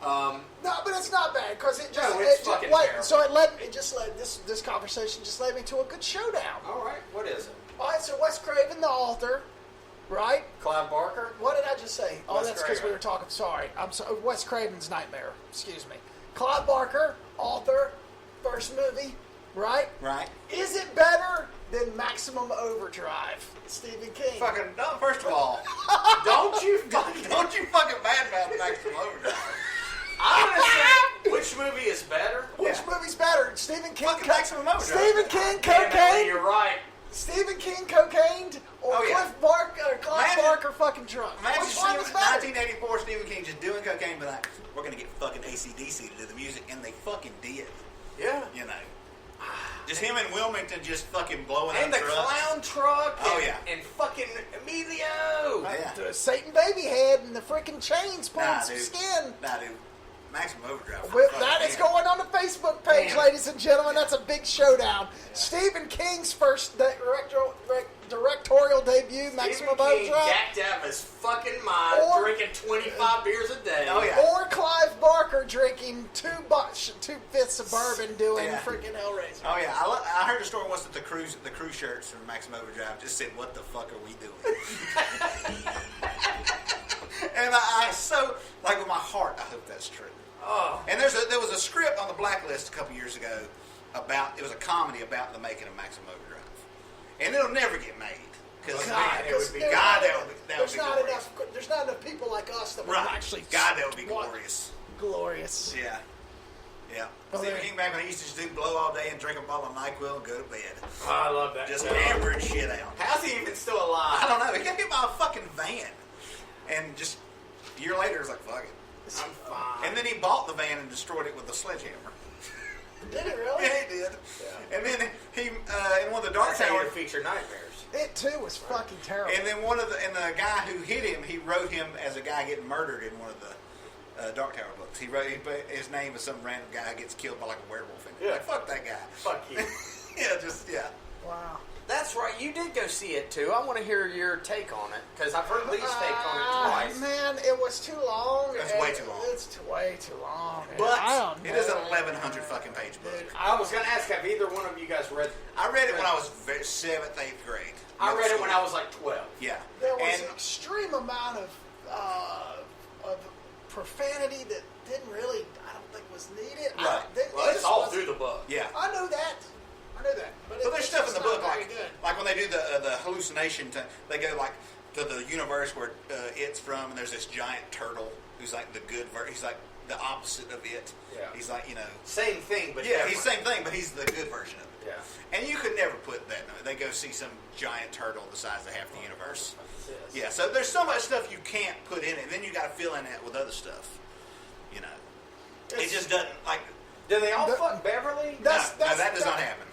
No, but it's not bad because it just No, it's fucking terrible. so it just led this conversation just led me to a good showdown. All right, what is it? All right, so Wes Craven, the author, right? Clive Barker? What did I just say? Oh, Wes that's because we Craven. were talking. Sorry, I'm sorry. Wes Craven's Nightmare. Excuse me. Clive Barker, author, first movie, right? Right. Is it better than Maximum Overdrive? Stephen King. Fucking no. First of all, Don't you don't you fucking badmouth Maximum Overdrive. I'm gonna say which movie is better? Which Yeah. movie's better? Stephen King. Fucking Maximum Overdrive. Stephen King Damn it, cocaine. you're right. Stephen King cocaine or Oh, yeah. Clive Imagine- Barker fucking drunk. Imagine Which one is better? 1984 Stephen King just doing cocaine, but like, we're gonna get fucking AC/DC to do the music, and they fucking did. Yeah. You know, just him and Wilmington just fucking blowing And up the trucks. clown truck. Oh, and, yeah. And fucking Emilio. Yeah. The Satan baby head and the freaking chains pulling Nah, some dude. skin. Nah, dude. Maximum Overdrive. Well, Fuck, that is man. going on the Facebook page, Damn. ladies and gentlemen. That's a big showdown. Stephen King's first directorial debut, Maximum Stephen King Overdrive, jacked out of his fucking mind, Or- drinking 25 beers a day. Oh, yeah. or Clive Barker drinking two fifths of bourbon doing Yeah. freaking Hellraiser. Oh yeah, I heard a story once that the crew shirts from Maximum Overdrive just said, "What the fuck are we doing?" And I so like with my heart, I hope that's true. Oh. And there was a script on the blacklist a couple years ago about it was a comedy about the making of Maximum Overdrive, and it'll never get made because God, it would be- that would there's be not glorious. enough. There's not enough people like us that would Right, actually. God, that would be want- glorious. Glorious. Yeah. Yeah. Well, Stephen there- King back when he used to just do blow all day and drink a bottle of NyQuil and go to bed. Oh, I love that. Just film. hammering shit out. How's he even still I alive? don't know. He got hit by a fucking van. And just a year later, it's like, fuck it. I'm fine. And then he bought the van and destroyed it with a sledgehammer. Did it really? Yeah, he did. And then he, in one of the Dark That's how Tower, you feature nightmares. It too was fucking terrible. and then the guy who hit him, he wrote him as a guy getting murdered in one of the Dark Tower books. He put his name as some random guy who gets killed by like a werewolf. And Yeah. like, fuck that guy. Fuck you. Yeah. Wow. That's right. You did go see it too. I want to hear your take on it because I've heard Lee's take on it twice. Man, it was too long. It's and way too long. It's way too long. and But I don't it is an know. 1,100 fucking page book. Dude, I was going to ask, have either one of you guys read? I read it when I was 7th, 8th grade. I read it when I was like 12. Yeah. There was And an extreme amount of profanity that didn't really, I don't think, was needed. I Right. don't think- Well, it it's just all wasn't- through the book. yeah. I know that. But But there's stuff in the book like like good. when they do the hallucination. They go like to the universe where it's from, and there's this giant turtle who's like the good. He's like the opposite of it. Yeah. He's like Same thing, but yeah, different. he's the same thing, but he's the good version of it. Yeah. And you could never put that. They go see some giant turtle the size of half the universe. Yes. Yeah. So there's so much stuff you can't put in it. And then you got to fill in that with other stuff. You know, it just doesn't like. Do they all The- fuck Beverly? No, that does not happen.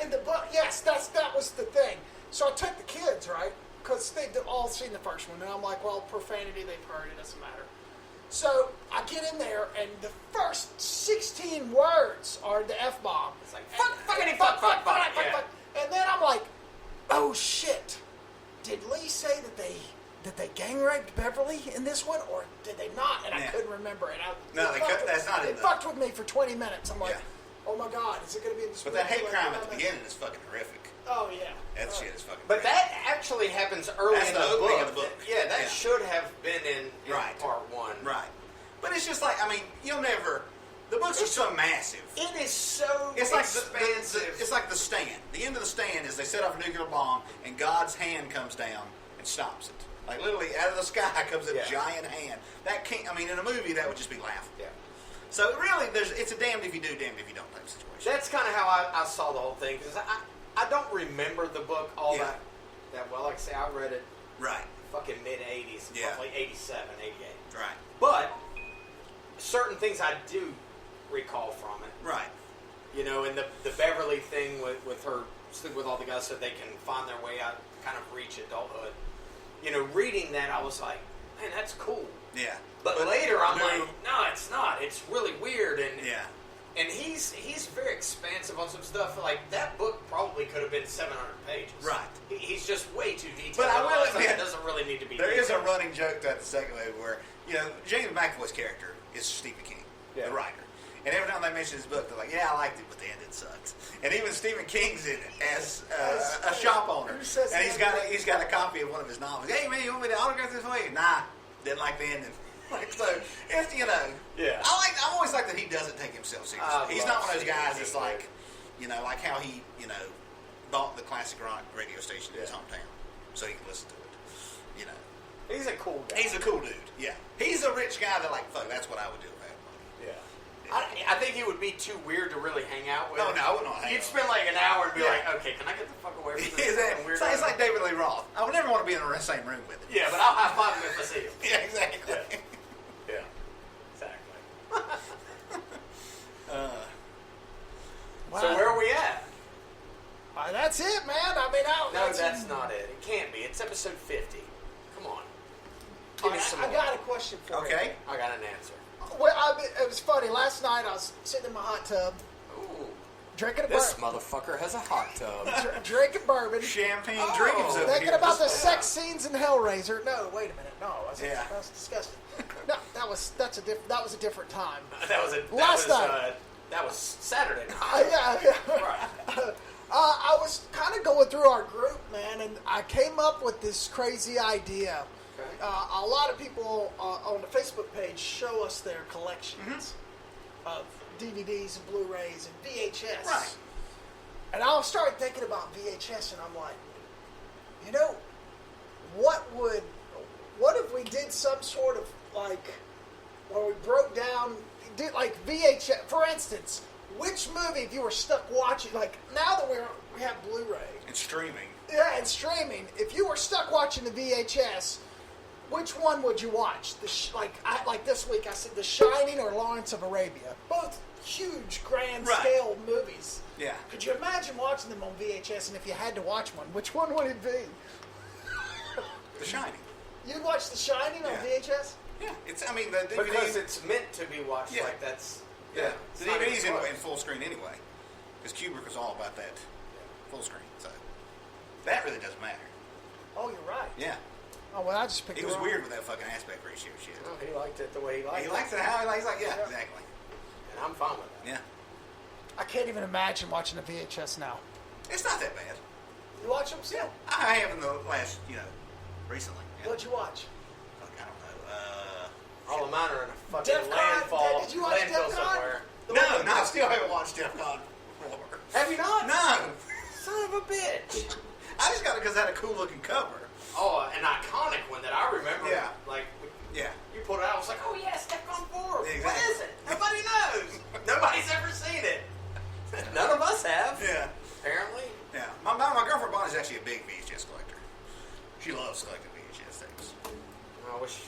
In the book, yes, that was the thing. So I took the kids, right? Because they've all seen the first one, and I'm like, well, profanity they've heard, it doesn't matter. So I get in there, and the first 16 words are the F-bomb. It's like, fuck, fuckity, fuck, yeah. And then I'm like, oh shit, did Lee say that they gang raped Beverly in this one, or did they not? And I Yeah. couldn't remember it. No, it fucked that's not in It the- fucked with me for 20 minutes. I'm like, Yeah. oh my god, is it going to be in this But movie? that hate Like, crime you at the know, beginning is fucking horrific. Oh yeah. That Oh. shit is fucking. But crazy. that actually happens early That's in the the opening book. of the book. Yeah, that Yeah. should have been in Right. part one. Right. But it's just like, I mean, you'll never. The books are so massive. It is so It's like expansive. it's like the stand. The end of the stand is they set off a nuclear bomb and God's hand comes down and stops it. Like literally out of the sky comes a Yeah. giant hand. That can't. I mean, in a movie that would just be laughable. Yeah. So really, it's a damned if you do, damned if you don't type situation. That's kind of how I saw the whole thing because I don't remember the book all Yeah. that well. Like I say, I read it Right. fucking mid 80s, Yeah. probably 87, 88. Right. But certain things I do recall from it. Right. You know, and the Beverly thing with her sleep with all the guys so they can find their way out, kind of reach adulthood. You know, reading that, I was like, man, that's cool. Yeah. But later, I'm no. like, no, it's not. It's really weird. And Yeah. and he's very expansive on some stuff. Like that book probably could have been 700 pages. Right. He's just way too detailed. But I will admit, it doesn't really need to be. There is a detailed. running joke throughout the second movie where, James McAvoy's character is Stephen King, the writer. And every time they mention his book, they're like, yeah, I liked it, but the ending sucks. And even Stephen King's in it as a shop owner. And he's got a copy of one of his novels. Hey, man, you want me to autograph this for you? Nah, didn't like the ending. So, it's, Yeah. I always like that he doesn't take himself seriously. He's not one of those guys that's like, like how he, bought the classic rock radio station in his hometown so he can listen to it. He's a cool guy. He's a cool dude, yeah. He's a rich guy that, like, fuck, that's what I would do if I had money. Yeah. I think he would be too weird to really hang out with. Oh, no, I wouldn't hang out. You'd spend like an hour and be like, okay, can I get the fuck away from this? It's like David Lee Roth. I would never want to be in the same room with him. Yeah, but I'll high five him if I see him. Yeah, exactly. Yeah. Exactly. Wow. So where are we at? That's it, man. I mean, No, that's not it. It can't be. It's episode 50. Come on. Give me some I more. got a question for you. Okay. I got an answer. Well, it was funny. Last night I was sitting in my hot tub, Ooh. drinking a This bourbon. motherfucker has a hot tub. Drinking bourbon. Champagne Oh. dreams over Thinking here. about the This- sex scenes in Hellraiser. No, wait a minute. No, Yeah. that's disgusting. No, that was a different time. That was Saturday night. Yeah. Right. I was kind of going through our group, man, and I came up with this crazy idea. Okay. A lot of people on the Facebook page show us their collections of DVDs and Blu-rays and VHS. Right. And I started thinking about VHS, and I'm like, what if we did some sort of, like, where we broke down, did like VHS, for instance, which movie, if you were stuck watching, like, now that we have Blu-ray. And streaming. Yeah, and streaming. If you were stuck watching the VHS, which one would you watch? Like this week, I said The Shining or Lawrence of Arabia. Both huge, grand scale movies. Yeah. Could you imagine watching them on VHS? And if you had to watch one, which one would it be? The Shining. You'd watch The Shining on VHS? Yeah. The DVD. Because it's meant to be watched like that's... Yeah. It's The not DVD's even close. in full screen anyway. Because Kubrick was all about that full screen. So that really doesn't matter. Oh, you're right. Yeah. Oh, well, I just picked He the was wrong- weird with that fucking aspect ratio shit. No, he liked it the way he liked He it. likes it how he likes it. Yeah, exactly. And I'm fine with that. Yeah. I can't even imagine watching a VHS now. It's not that bad. You watch them still? I have in the last, recently. Yeah. What'd you watch? Fuck, I don't know. All of mine are in a fucking DEFCON. landfall. Did you watch landfill DEFCON? somewhere. No, I still haven't watched DEFCON 4. Have you not? No. Son of a bitch. I just got it because it had a cool looking cover. Oh, an iconic one that I remember. Yeah. Like, Yeah. you pulled it out, I was like, oh yeah, DEFCON 4. Exactly. What is it? Nobody knows. Nobody's ever seen it. None of us have. Yeah. Apparently. Yeah. My girlfriend Bonnie's actually a big VHS collector. She loves collecting VHS tapes. I wish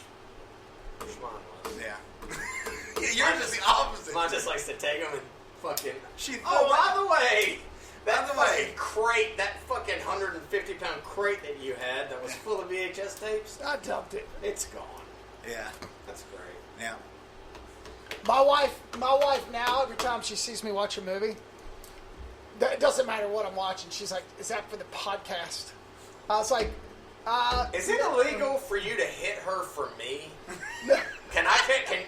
mine was. Yeah. You're just the opposite. Mine just likes to take them and fucking... Oh, by the way, that By the way. fucking crate, that fucking 150-pound crate that you had that was full of VHS tapes, I dumped it. it's gone. Yeah. That's great. Yeah. My wife now, every time she sees me watch a movie, it doesn't matter what I'm watching. She's like, "Is that for the podcast?" I was like, Is it illegal for you to hit her for me? Can I catch a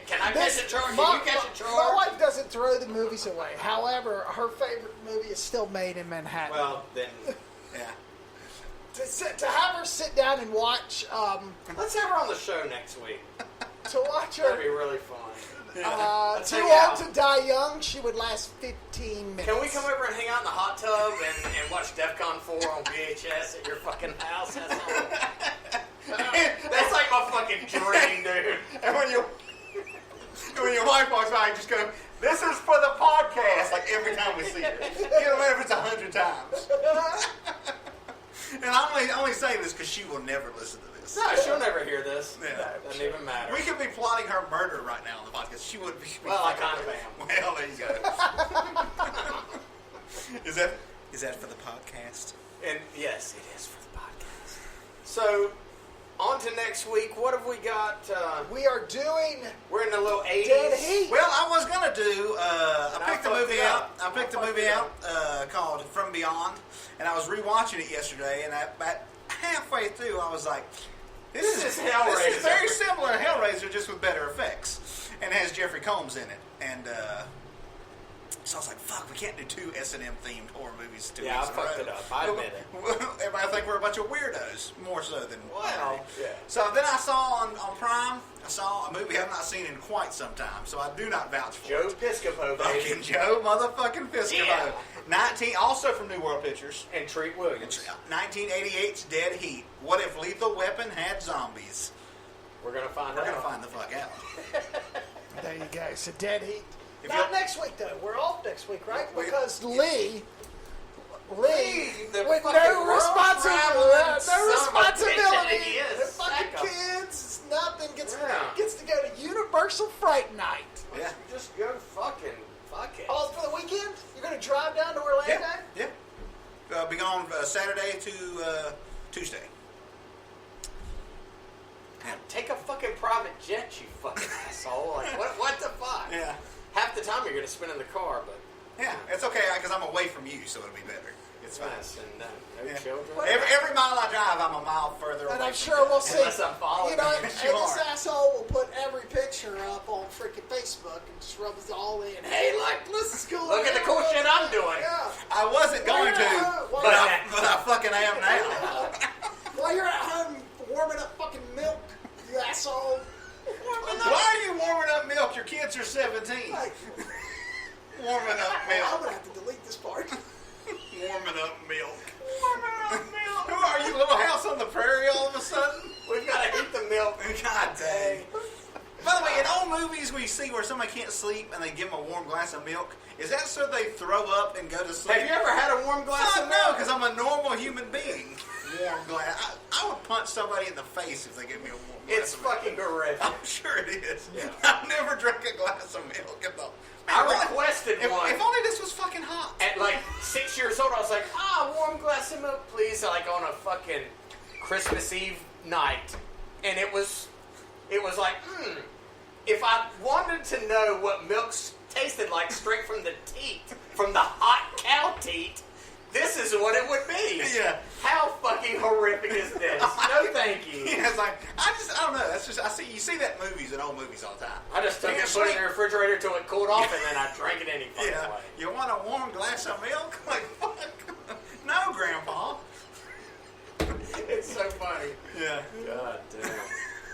charge? Can you catch a charge? My wife doesn't throw the movies away. However, her favorite movie is still Made in Manhattan. Well, then Yeah. To have her sit down and watch, let's have her on the show next week. to watch That'd be her really fun. Let's Too hang Old out. to Die Young, she would last 15 minutes. Can we come over and hang out in the hot tub and watch DEFCON 4 on VHS at your fucking house? That's like my fucking dream, dude. And when your wife walks by, you just go, "This is for the podcast," like every time we see her. Even if it's 100 times. And I'm only saying this because she will never listen to this. No, she'll never hear this. Yeah. Doesn't even matter. We could be plotting her murder right now on the podcast. She would be. Well, I kind of am. Well, there you go. Is that for the podcast? And yes, it is for the podcast. So, on to next week. What have we got? We are doing We're in the little 80s. Dead Heat. Well, I was gonna do. I picked a fucked movie it out. up. I picked a I fucked movie it out called From Beyond. And I was rewatching it yesterday, and about halfway through, I was like, "This is Hellraiser. This is very similar to Hellraiser, just with better effects, and it has Jeffrey Combs in it." And so I was like, "Fuck, we can't do 2 S&M themed horror movies 2 Yeah, weeks I in a fucked row." it up. I admit it. Everybody think we're a bunch of weirdos, more so than Well, yeah. So then I saw on Prime, I saw a movie I've not seen in quite some time, so I do not vouch for Joe it. Piscopo, Fucking baby. Joe motherfucking Piscopo. Yeah. 19, also from New World Pictures. And Treat Williams. 1988's Dead Heat. What if Lethal Weapon had zombies? We're going to find We're out. gonna find the fuck out. There you go. So Dead Heat. If Not you- next week though. We're off next week, right? We- Because Lee, the with fucking no world-traveling responsibility, son of a responsibility, bitch that he is. the fucking Sack 'em. kids, nothing gets Yeah. to go to Universal Fright Night. Yeah. Just go fuck it. Oh, it's for the weekend? You're gonna drive down to Orlando? Yeah. Be gone Saturday to Tuesday. Take a fucking private jet, you fucking asshole. Like, what the fuck? Yeah. Half the time you're going to spend in the car, but... Yeah, it's okay because I'm away from you, so it'll be better. It's fine. Yes, and no Yeah. children. Every mile I drive, I'm a mile further away. And I'm from sure you. we'll see. Unless I'm following You know, you. and Yes, you this are. asshole will put every picture up on freaking Facebook and just rub us all in. Hey, look, this is cool. Look at the cool shit I'm doing. Yeah. I wasn't going to, While but you're I fucking am now. While you're at home warming up fucking milk, you asshole. Why are you warming up milk? Your kids are 17. Like, Warming up I'm milk. gonna have to delete this part. Warming up milk. Who are you, Little House on the Prairie all of a sudden? We've got to heat the milk. God dang. By the way, in old movies we see where somebody can't sleep and they give them a warm glass of milk, is that so they throw up and go to sleep? Have you ever had a warm glass Fuck of no, milk? because I'm a normal human being. Warm glass. I would punch somebody in the face if they give me a warm glass It's of milk. fucking horrific. I'm sure it is. Yeah. I've never drank a glass of milk. I requested if, one. If only this was fucking hot. At like 6 years old, I was like, warm glass of milk, please. Like on a fucking Christmas Eve night. And it was like, if I wanted to know what milk tasted like straight from the teat, from the hot cow teat, this is what it would be. Yeah. How fucking horrific is this? No, thank you. Yeah, it's like I don't know. That's just you see that in old movies all the time. I just took it, put it in the refrigerator till it cooled off, and then I drank it any fucking Yeah. way. You want a warm glass of milk? Like fuck. No, Grandpa. It's so funny. Yeah. God damn.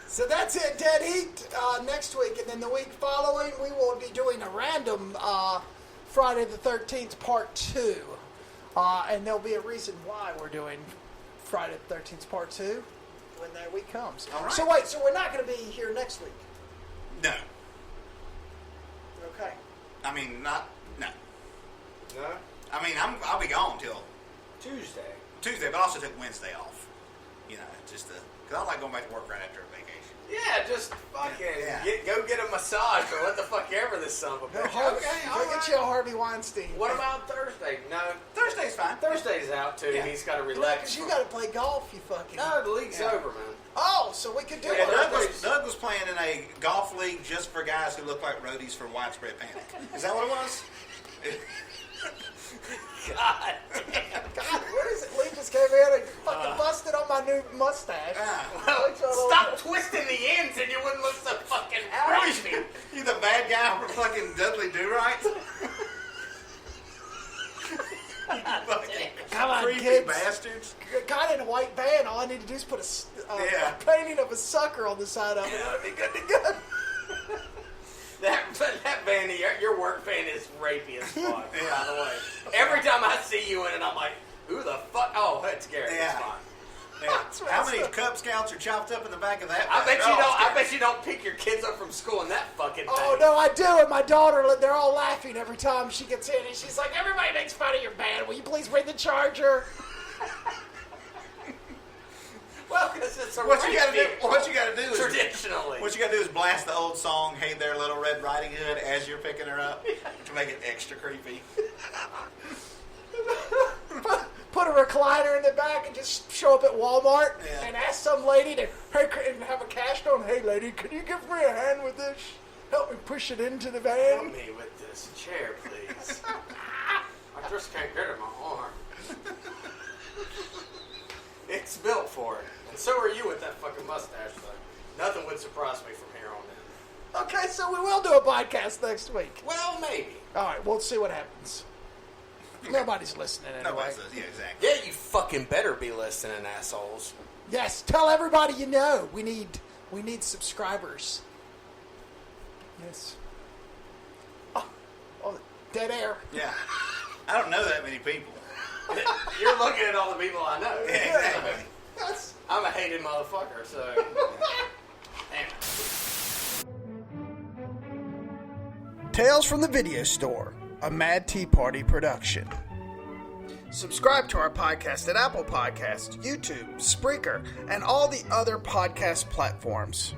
So that's it, Dead Heat, next week. And then the week following, we will be doing a random Friday the 13th Part 2. And there'll be a reason why we're doing Friday the 13th Part 2 when that week comes. All right. So wait, so we're not going to be here next week? No. Okay. I mean, not no. No? I mean, I'll be gone till Tuesday. Tuesday, but I also took Wednesday off. You know, just because I don't like going back to work right after a vacation. Yeah, just fucking Yeah. go get a massage or what the fuck ever this son of a Go, bitch. Harvey, Okay, go all get right. you a Harvey Weinstein. What about Thursday? No, Thursday's fine. Thursday's out too. Yeah. He's got to Because relax. you got to play golf, you fucking... No, the league's Yeah. over, man. Oh, so we could do Yeah, it. Doug was playing in a golf league just for guys who look like roadies for Widespread Panic. Is that what it was? God damn. God, what is it? Lee just came in and fucking busted on my new mustache. Well, stop twisting the ends and you wouldn't look so fucking creepy. You the bad guy from fucking Dudley Do-Right? Fucking Come on, creepy kids. bastards. Got in a white van. All I need to do is put Yeah. a painting of a sucker on the side of it. That'd be good to go. That band, your work band is rapey as fuck, Yeah. by the way. Every time I see you in it, I'm like, who the fuck? Oh, that's Gary. Yeah. It's fine. Yeah. How many Cub Scouts are chopped up in the back of that? I bet bag? you Oh, don't. I scary. bet you don't pick your kids up from school in that fucking thing. Oh, no, I do. And my daughter, they're all laughing every time she gets in. And she's like, everybody makes fun of your band. Will you please bring the charger? Well, because it's a What you gotta do? vehicle. What you gotta do is Traditionally. What you gotta do is blast the old song "Hey There, Little Red Riding Hood" as you're picking her up to make it extra creepy. Put a recliner in the back and just show up at Walmart Yeah. and ask some lady to and have a cash on. Hey, lady, can you give me a hand with this? Help me push it into the Help van. me with this chair, please. I just can't get it in my arm. It's built for it. And so are you with that fucking mustache, though. Nothing would surprise me from here on in. Okay, so we will do a podcast next week. Well, maybe. All right, we'll see what happens. Nobody's listening anyway. Nobody says, yeah, exactly. Yeah, you fucking better be listening, assholes. Yes, tell everybody you know. We need subscribers. Yes. Oh, dead air. Yeah. I don't know that many people. You're looking at all the people I know. Yeah, exactly. That's... I'm a hated motherfucker, so... Damn. Tales from the Video Store, a Mad Tea Party production. Subscribe to our podcast at Apple Podcasts, YouTube, Spreaker, and all the other podcast platforms.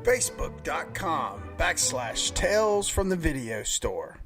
Facebook.com/Tales from the Video Store.